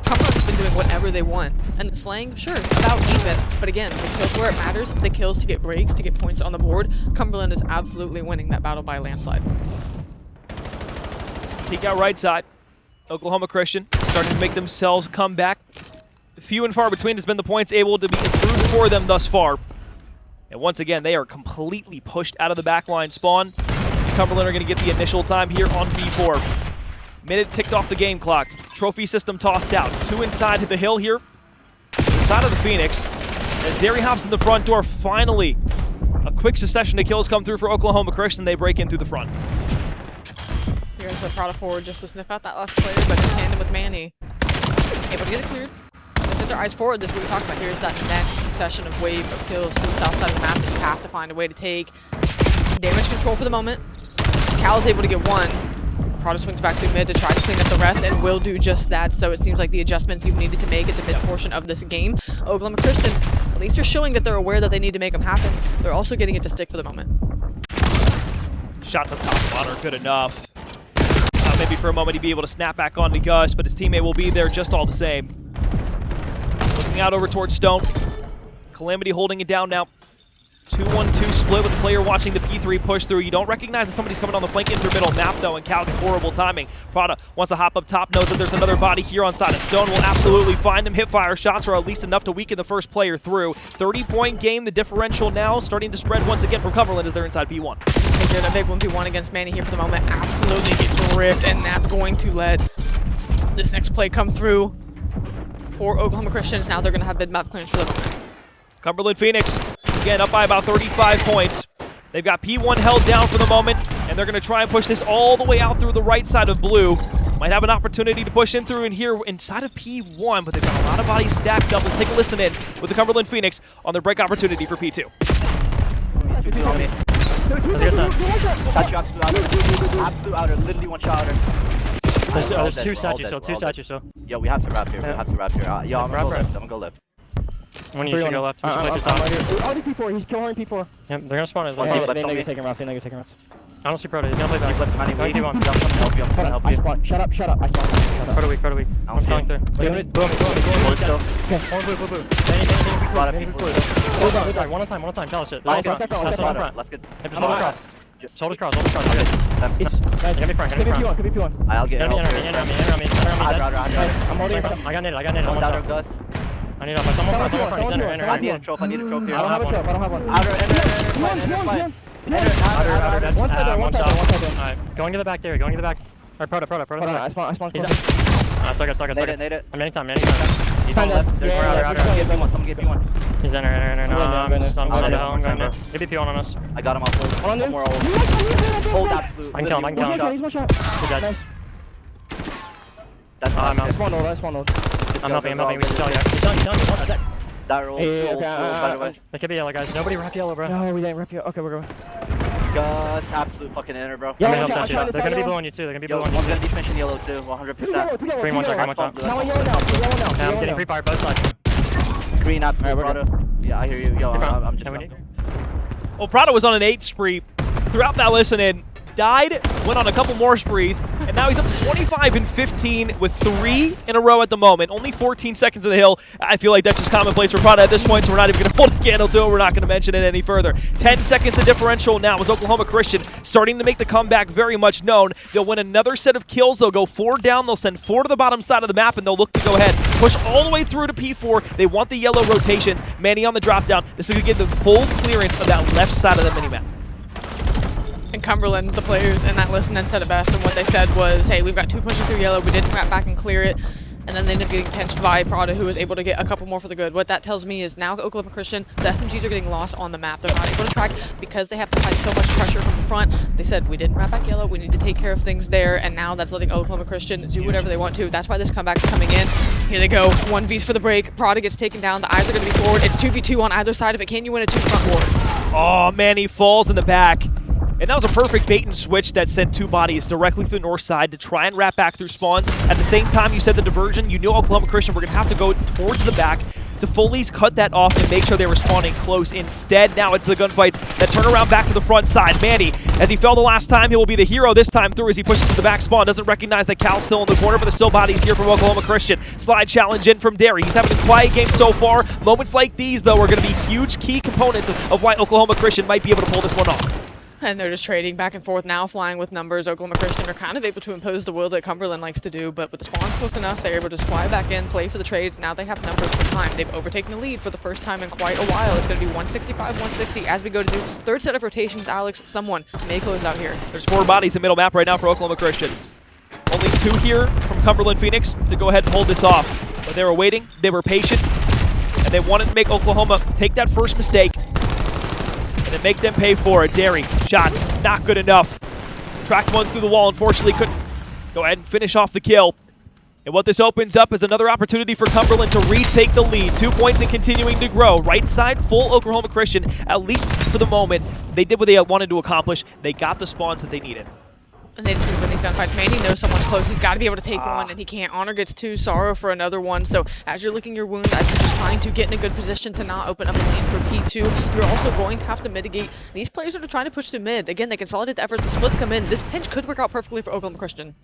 Cumberland's been doing whatever they want. And the slaying, sure, about even. But again, the kills where it matters, the kills to get breaks, to get points on the board, Cumberland is absolutely winning that battle by a landslide. Peek out right side. Oklahoma Christian starting to make themselves come back. Few and far between has been the points able to be improved for them thus far. And once again, they are completely pushed out of the backline spawn. Cumberland are going to get the initial time here on B4. Minute ticked off the game clock. Trophy system tossed out. 2 inside the hill here. The side of the Phoenix. As Derry hops in the front door, finally a quick succession of kills come through for Oklahoma Christian. They break in through the front. Here's the Prada forward just to sniff out that last player, but in tandem with Manny. Able to get it cleared. Let's set their eyes forward. This is what we talked about here, is that next succession of wave of kills to the south side of the map that you have to find a way to take. Damage control for the moment. Cal is able to get 1. Prada swings back through mid to try to clean up the rest and will do just that. So it seems like the adjustments you've needed to make at the mid portion of this game, Oklahoma Christian, at least they're showing that they're aware that they need to make them happen. They're also getting it to stick for the moment. Shots up top of honor, good enough. Maybe for a moment he'd be able to snap back onto Gus, but his teammate will be there just all the same. Looking out over towards Stone. Calamity holding it down now. 2-1-2 split with the player watching the P3 push through. You don't recognize that somebody's coming on the flank in through middle map though, and Cal gets horrible timing. Prada wants to hop up top, knows that there's another body here on side, and Stone will absolutely find him. Hip fire shots are at least enough to weaken the first player through. 30-point game, the differential now starting to spread once again from Cumberland as they're inside P1. A big 1v1 against Manny here for the moment. Absolutely gets ripped, and that's going to let this next play come through for Oklahoma Christians. Now they're going to have mid-map clearance for the moment. Cumberland Phoenix, again, up by about 35 points. They've got P1 held down for the moment, and they're going to try and push this all the way out through the right side of blue. Might have an opportunity to push in through in here inside of P1, but they've got a lot of bodies stacked up. Let's take a listen in with the Cumberland Phoenix on their break opportunity for P2. Got you absolute outer, literally one shot outer. There's two statues, so two statues, so. Yo, we have to wrap here, we have to wrap here. Yo, I'm gonna go left, When you should go left. Already P4, he's killing P4. Yep, they're gonna spawn as well. They taking routes, they taking routes. I don't see Proto, he's gonna play back. Left, Manny, Don't you want? I'm trying to help you, I'm trying to help you. Shut up, I spawn, shut up. Proto weak. I I'm don't see coming him. through. Boom. Okay. A lot of people. Hold on, one at a time, tell us it. Let's That's go, front. let's get. Shoulders cross. Good. Get me front. Could be P1. I'll get Enter help. me. I'm holding. I got nade. I'm One on outer top. Gus. I need help. Someone front. He's enter. I need a trophy here. I don't have one. Outer, enter. Outer. One side there. Alright, going to the back there. Or Proto. Hold on, I spawn. He's it's all good. Nade it. I'm anytime. He's on left. There's more outer. Someone get B1. He's enter. No, I'm going to. Maybe P1 on us. I got him off. One more old. Hold absolute. I can kill him. He's one shot. Good guy. Nice. That's I'm out. I spawned old. I'm helping. We can tell you. He's done. That roll. By the way. They could be yellow, guys. Nobody rep yellow, bro. No, we didn't rep you. Okay, we're going. Gus, absolute fucking enter, bro. Yo, I'm watch gonna out, help I'm They're trying gonna to be sell blue on you too. Yo, one's gonna be finishing yellow too, 100%. Green one shot. Now yellow now. I'm getting free fire both sides. Green absolute, Prado. Yeah, I hear you. Yo, I'm just. Well, Prada was on an 8 spree throughout that listen-in, died, went on a couple more sprees, and now he's up to 25 and 15 with 3 in a row at the moment. Only 14 seconds of the hill. I feel like that's just commonplace for Prada at this point, so we're not even going to hold a candle to it. We're not going to mention it any further. 10 seconds of differential now as Oklahoma Christian starting to make the comeback very much known. They'll win another set of kills. They'll go 4 down. They'll send 4 to the bottom side of the map, and they'll look to go ahead. Push all the way through to P4. They want the yellow rotations. Manny on the drop down. This is going to give them full clearance of that left side of the minimap. And Cumberland, the players in that listen and said it best, and what they said was, hey, we've got 2 pushing through yellow, we didn't wrap back and clear it, and then they ended up getting pinched by Prada, who was able to get a couple more for the good. What that tells me is now Oklahoma Christian, the SMGs are getting lost on the map. They're not able to track because they have to fight so much pressure from the front. They said, we didn't wrap back yellow, we need to take care of things there, and now that's letting Oklahoma Christian do whatever they want to. That's why this comeback's coming in. Here they go, 1Vs for the break. Prada gets taken down, the eyes are going to be forward. It's 2v2 on either side of it. Can you win a 2-front war? Oh, Manny falls in the back. And that was a perfect bait and switch that sent 2 bodies directly through the north side to try and wrap back through spawns. At the same time, you said the diversion, you knew Oklahoma Christian were going to have to go towards the back to fully cut that off and make sure they were spawning close. Instead, now it's the gunfights that turn around back to the front side. Manny, as he fell the last time, he will be the hero this time through as he pushes to the back spawn. Doesn't recognize that Cal's still in the corner, but there's still bodies here from Oklahoma Christian. Slide challenge in from Derry. He's having a quiet game so far. Moments like these, though, are going to be huge key components of why Oklahoma Christian might be able to pull this one off. And they're just trading back and forth now, flying with numbers. Oklahoma Christian are kind of able to impose the will that Cumberland likes to do, but with the spawns close enough, they're able to just fly back in, play for the trades. Now they have numbers for time. They've overtaken the lead for the first time in quite a while. It's going to be 165-160 as we go to the 3rd set of rotations. Alex, someone may close out here. There's 4 bodies in middle map right now for Oklahoma Christian. Only 2 here from Cumberland Phoenix to go ahead and hold this off. But they were waiting, they were patient, and they wanted to make Oklahoma take that first mistake and make them pay for it. Derry, shots, not good enough. Tracked one through the wall, unfortunately couldn't go ahead and finish off the kill. And what this opens up is another opportunity for Cumberland to retake the lead. 2 points and continuing to grow. Right side, full Oklahoma Christian, at least for the moment. They did what they wanted to accomplish. They got the spawns that they needed. And they just need to win these gunfights. Manny knows someone's close. He's got to be able to take one, and he can't. Honor gets 2, Sorrow for another one. So as you're licking your wounds, as you're just trying to get in a good position to not open up a lane for P2, you're also going to have to mitigate these players that are trying to push to mid. Again, they consolidate the effort. The splits come in. This pinch could work out perfectly for Oklahoma Christian.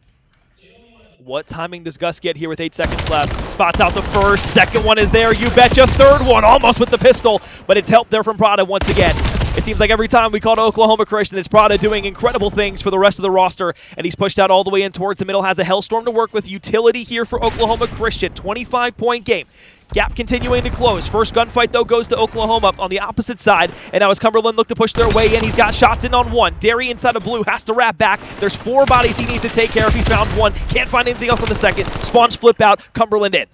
What timing does Gus get here with 8 seconds left? Spots out the first, second one is there, you betcha, third one almost with the pistol, but it's help there from Prada once again. It seems like every time we call to Oklahoma Christian, it's Prada doing incredible things for the rest of the roster, and he's pushed out all the way in towards the middle, has a Hellstorm to work with. Utility here for Oklahoma Christian, 25-point game. Gap continuing to close. First gunfight, though, goes to Oklahoma on the opposite side. And now as Cumberland look to push their way in, he's got shots in on one. Derry inside of blue has to wrap back. There's 4 bodies he needs to take care of. He's found one. Can't find anything else on the second. Spawns flip out. Cumberland in.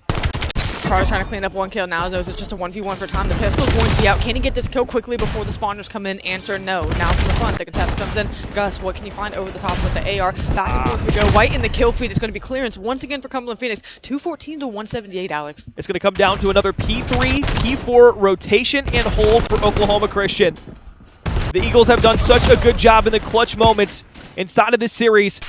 Prada trying to clean up 1 kill now, knows it's just a 1v1 for time. The pistol's going to be out. Can he get this kill quickly before the spawners come in? Answer no. Now from the front, the contest comes in. Gus, what can you find over the top with the AR? Back and forth we go. White in the kill feed. It's going to be clearance once again for Cumberland Phoenix. 214 to 178, Alex. It's going to come down to another P3, P4 rotation and hold for Oklahoma Christian. The Eagles have done such a good job in the clutch moments inside of this series,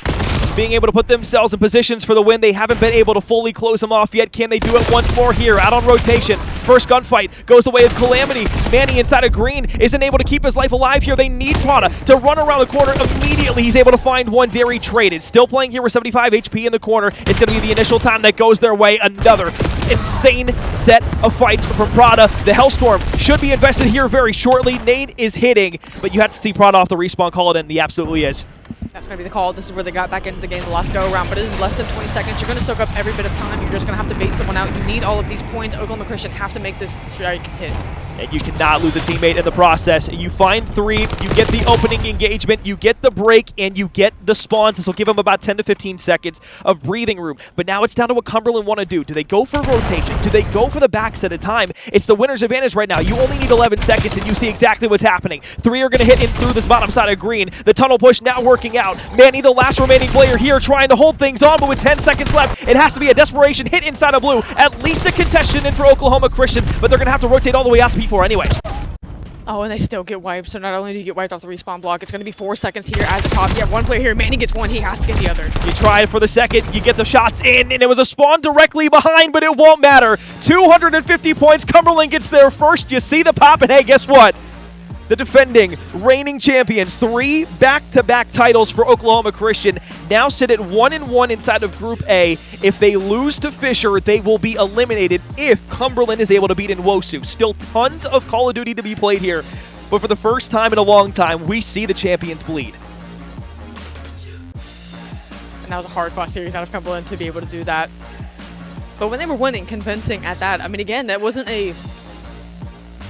being able to put themselves in positions for the win. They haven't been able to fully close them off yet. Can they do it once more here? Out on rotation. First gunfight goes the way of Calamity. Manny inside of green isn't able to keep his life alive here. They need Prada to run around the corner immediately. He's able to find one. Derry traded. Still playing here with 75 HP in the corner. It's going to be the initial time that goes their way. Another insane set of fights from Prada. The Hellstorm should be invested here very shortly. Nade is hitting, but you have to see Prada off the respawn call it in. He absolutely is. That's going to be the call. This is where they got back into the game the last go around, but it is less than 20 seconds. You're going to soak up every bit of time. You're just going to have to bait someone out. You need all of these points. Oklahoma Christian have to make this strike hit. And you cannot lose a teammate in the process. You find 3, you get the opening engagement, you get the break, and you get the spawns. This will give them about 10 to 15 seconds of breathing room. But now it's down to what Cumberland want to do. Do they go for rotation? Do they go for the backs at a time? It's the winner's advantage right now. You only need 11 seconds, and you see exactly what's happening. 3 are going to hit in through this bottom side of green. The tunnel push now working out. Manny, the last remaining player here, trying to hold things on, but with 10 seconds left, it has to be a desperation hit inside of blue. At least a contestant in for Oklahoma Christian, but they're going to have to rotate all the way out to P4 anyways. Oh, and they still get wiped. So not only do you get wiped off the respawn block, it's going to be 4 seconds here as it pops. You have 1 player here. Manny gets 1. He has to get the other. You try it for the second. You get the shots in, and it was a spawn directly behind, but it won't matter. 250 points. Cumberland gets there first. You see the pop, and hey, guess what? The defending, reigning champions, 3 back-to-back titles for Oklahoma Christian, now sit at 1-1 inside of Group A. If they lose to Fisher, they will be eliminated if Cumberland is able to beat Nwosu. Still tons of Call of Duty to be played here, but for the first time in a long time, we see the champions bleed. And that was a hard-fought series out of Cumberland to be able to do that. But when they were winning, convincing at that, I mean, again, that wasn't a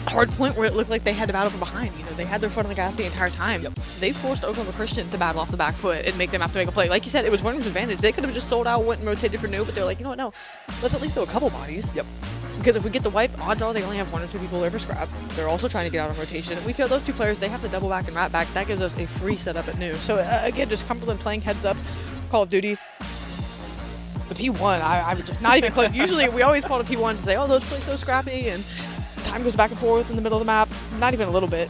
hard point where it looked like they had to battle from behind. You know, they had their foot on the gas the entire time. Yep. They forced Oklahoma Christian to battle off the back foot and make them have to make a play. Like you said, it was winner's advantage. They could have just sold out, went and rotated for new, but they're like, you know what, no, let's at least throw a couple bodies. Yep. Because if we get the wipe, odds are they only have 1 or 2 people there for scrap. They're also trying to get out on rotation. We feel those 2 players, they have to double back and wrap back. That gives us a free setup at new. So again, just Cumberland playing heads up, Call of Duty. The P1, I was just not even close. Usually we always call the P1 and say, oh, those play so scrappy, and time goes back and forth in the middle of the map. Not even a little bit.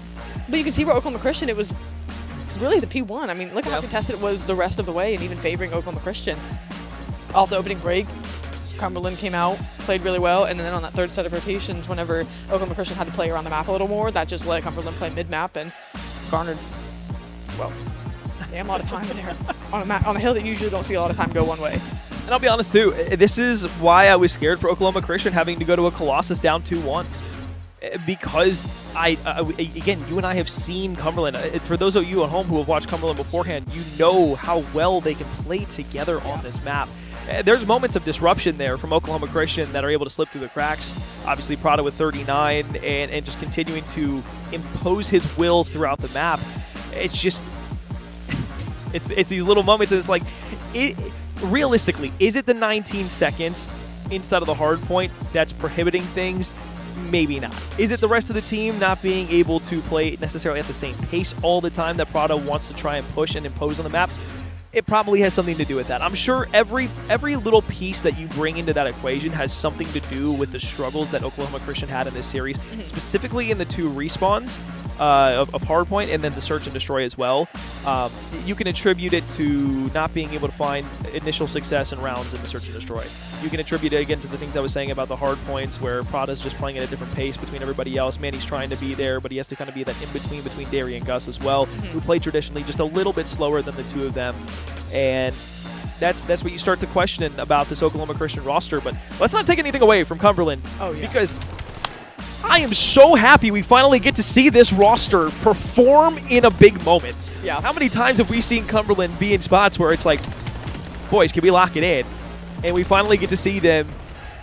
But you can see where Oklahoma Christian, it was really the P1. I mean, look at how contested it was the rest of the way and even favoring Oklahoma Christian. Off the opening break, Cumberland came out, played really well, and then on that 3rd set of rotations, whenever Oklahoma Christian had to play around the map a little more, that just let Cumberland play mid-map and garnered, well, damn lot of time there on a hill that you usually don't see a lot of time go one way. And I'll be honest too, this is why I was scared for Oklahoma Christian having to go to a Colossus down 2-1. Because again, you and I have seen Cumberland. For those of you at home who have watched Cumberland beforehand, you know how well they can play together on this map. There's moments of disruption there from Oklahoma Christian that are able to slip through the cracks. Obviously, Prada with 39 and just continuing to impose his will throughout the map. It's just, it's these little moments, and it's like, realistically, is it the 19 seconds inside of the hard point that's prohibiting things? Maybe not. Is it the rest of the team not being able to play necessarily at the same pace all the time that Prada wants to try and push and impose on the map? it probably has something to do with that. I'm sure every little piece that you bring into that equation has something to do with the struggles that Oklahoma Christian had in this series, specifically in the 2 respawns of Hardpoint and then the search and destroy as well. You can attribute it to not being able to find initial success in rounds in the search and destroy. You can attribute it again to the things I was saying about the hard points where Prada's just playing at a different pace between everybody else. Manny's trying to be there, but he has to kind of be that in-between between Derry and Gus as well, who play traditionally just a little bit slower than the 2 of them. And that's what you start to question about this Oklahoma Christian roster. But let's not take anything away from Cumberland, because I am so happy we finally get to see this roster perform in a big moment. Yeah. How many times have we seen Cumberland be in spots where it's like, boys, can we lock it in? And we finally get to see them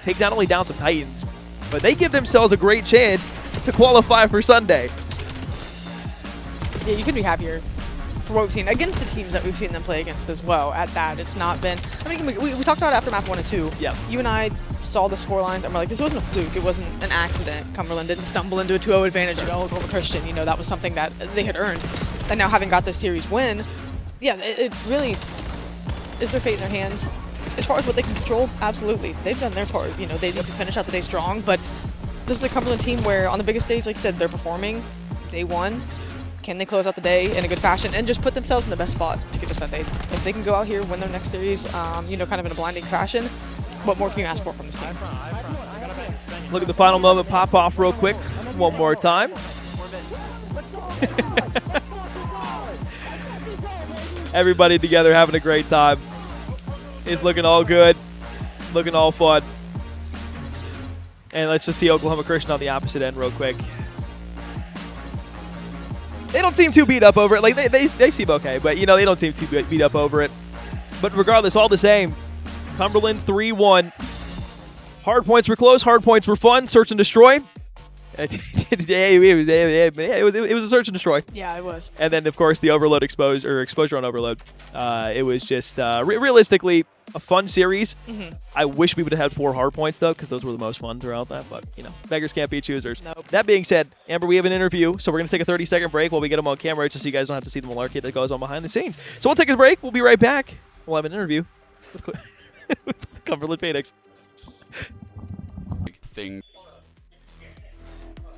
take not only down some Titans, but they give themselves a great chance to qualify for Sunday. Yeah, you could be happier for what we've seen against the teams that we've seen them play against as well. At that, it's not been. I mean, we talked about Aftermath 1 and 2. Yeah. You and I saw the score lines and we're like, this wasn't a fluke. It wasn't an accident. Cumberland didn't stumble into a 2-0 advantage against Oklahoma Christian. You know, that was something that they had earned. And now having got this series win, yeah, it's really, is their fate in their hands? As far as what they can control, absolutely. They've done their part. You know, they need to finish out the day strong, but this is a Cumberland team where on the biggest stage, like you said, they're performing. They won. Can they close out the day in a good fashion and just put themselves in the best spot to get to Sunday? If they can go out here, win their next series, you know, kind of in a blinding fashion, what more can you ask for from this team? Look at the final moment pop off real quick one more time. Everybody together having a great time. It's looking all good, looking all fun. And let's just see Oklahoma Christian on the opposite end real quick. They don't seem too beat up over it. Like, they seem okay, but, you know, they don't seem too beat up over it. But regardless, all the same, Cumberland 3-1. Hard points were close. Hard points were fun. Search and destroy. It was a search and destroy. Yeah, it was. And then, of course, the overload exposure on overload. It was just realistically a fun series. I wish we would have had 4 hard points, though, because those were the most fun throughout that. But, you know, beggars can't be choosers. Nope. That being said, Amber, we have an interview, so we're going to take a 30-second break while we get them on camera just so you guys don't have to see the malarkey that goes on behind the scenes. So we'll take a break. We'll be right back. We'll have an interview with, with Cumberland Phoenix.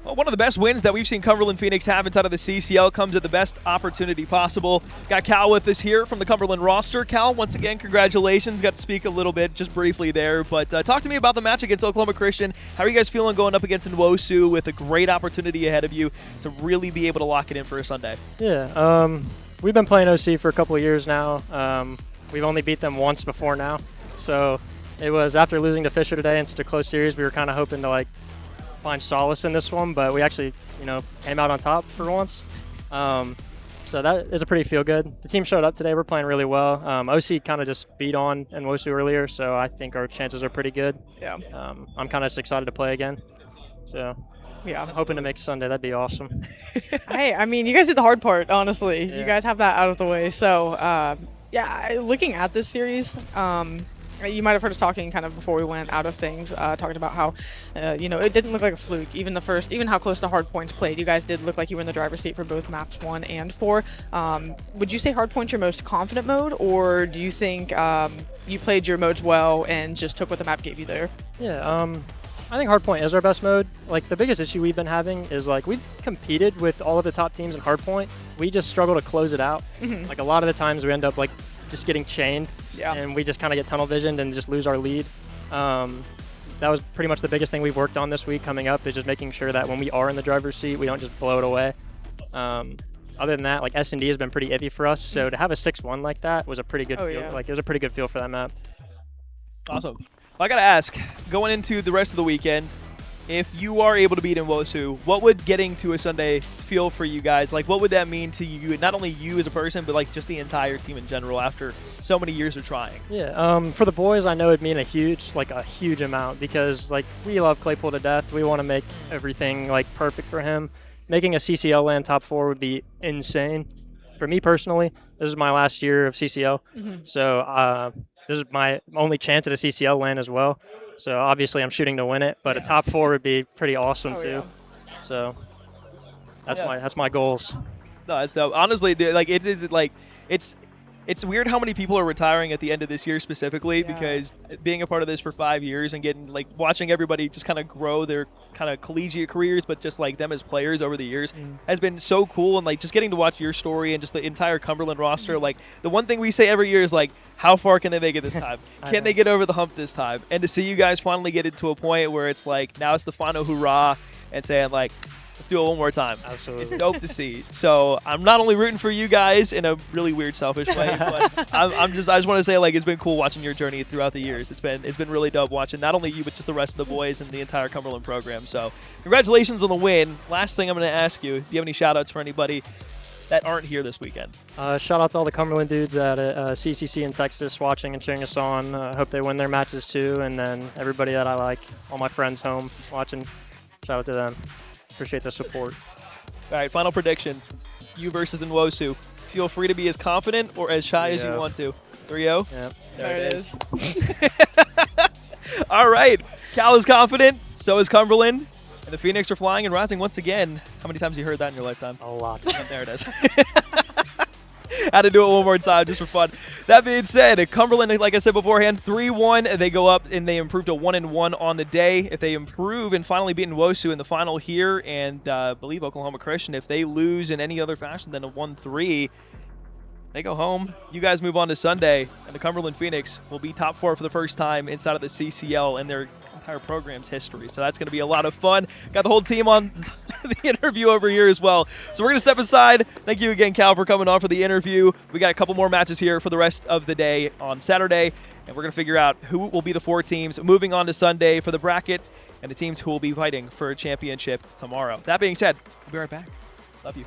Well, one of the best wins that we've seen Cumberland Phoenix have inside of the CCL comes at the best opportunity possible. Got Cal with us here from the Cumberland roster. Cal, once again, congratulations. Got to speak a little bit just briefly there, but talk to me about the match against Oklahoma Christian. How are you guys feeling going up against Nwosu with a great opportunity ahead of you to really be able to lock it in for a Sunday? Yeah, we've been playing OC for a couple of years now. We've only beat them once before now, so it was after losing to Fisher today in such a close series, we were kind of hoping to like find solace in this one, but we actually, you know, came out on top for once. So that is a pretty feel good. The team showed up today. We're playing really well. OC kind of just beat on Nwosu earlier, so I think our chances are pretty good. Yeah. I'm kind of excited to play again. So Yeah. I'm hoping to make Sunday. That'd be awesome. Hey, I mean, you guys did the hard part, honestly. Yeah. You guys have that out of the way. So, yeah, looking at this series, you might have heard us talking kind of before we went out of things, talking about how, you know, it didn't look like a fluke. Even how close the hard points played. You guys did look like you were in the driver's seat for both maps 1 and 4. Would you say hard points your most confident mode, or do you think you played your modes well and just took what the map gave you there? Yeah, I think hardpoint is our best mode. Like, the biggest issue we've been having is, like, we've competed with all of the top teams in hardpoint. We just struggle to close it out. Like, a lot of the times we end up, like, just getting chained. Yeah. And we just kind of get tunnel visioned and just lose our lead. That was pretty much the biggest thing we've worked on this week coming up, is just making sure that when we are in the driver's seat, we don't just blow it away. Other than that, like, S&D has been pretty iffy for us. So to have a 6-1 like that was a pretty good feel. Yeah. Like, it was a pretty good feel for that map. Awesome. Well, I got to ask, going into the rest of the weekend, if you are able to beat Nwosu, what would getting to a Sunday feel for you guys? Like, what would that mean to you, not only you as a person, but like just the entire team in general after so many years of trying? Yeah, for the boys, I know it'd mean a huge amount, because like we love Claypool to death. We want to make everything like perfect for him. Making a CCL LAN top 4 would be insane. For me personally, this is my last year of CCL, so this is my only chance at a CCL LAN as well. So obviously I'm shooting to win it, but a top 4 would be pretty awesome too. Yeah. So that's my goals. No, it's dope. Honestly, dude, like it's It's weird how many people are retiring at the end of this year specifically Yeah. because being a part of this for 5 years and getting like watching everybody just kind of grow their kind of collegiate careers, but just like them as players over the years has been so cool. And like just getting to watch your story and just the entire Cumberland roster. Like the one thing we say every year is like, how far can they make it this time? Can they get over the hump this time? And to see you guys finally get it to a point where it's like now it's the final hurrah and saying like, let's do it one more time. Absolutely. It's dope to see. So I'm not only rooting for you guys in a really weird, selfish way, but I just want to say like it's been cool watching your journey throughout the years. It's been really dope watching not only you but just the rest of the boys and the entire Cumberland program. So congratulations on the win. Last thing I'm going to ask you: do you have any shout outs for anybody that aren't here this weekend? Shout out to all the Cumberland dudes at CCC in Texas watching and cheering us on. Hope they win their matches too. And then everybody that I like, all my friends home watching, shout out to them. Appreciate the support. All right, final prediction: you versus Nwosu. Feel free to be as confident or as shy as you 3-0. want to. 3-0. Yep. There it is. All right, Cal is confident. So is Cumberland. And the Phoenix are flying and rising once again. How many times have you heard that in your lifetime? A lot. There it is. Had to do it one more time just for fun. That being said, Cumberland, like I said beforehand, 3-1. They go up and they improve to 1-1 on the day. If they improve and finally beat Nwosu in the final here, and I believe Oklahoma Christian, if they lose in any other fashion than a 1-3, they go home. You guys move on to Sunday, and the Cumberland Phoenix will be top 4 for the first time inside of the CCL in their entire program's history. So that's going to be a lot of fun. Got the whole team on the interview over here as well. So we're going to step aside. Thank you again, Cal, for coming on for the interview. We got a couple more matches here for the rest of the day on Saturday, and we're going to figure out who will be the 4 teams moving on to Sunday for the bracket and the teams who will be fighting for a championship tomorrow. That being said, we'll be right back. Love you.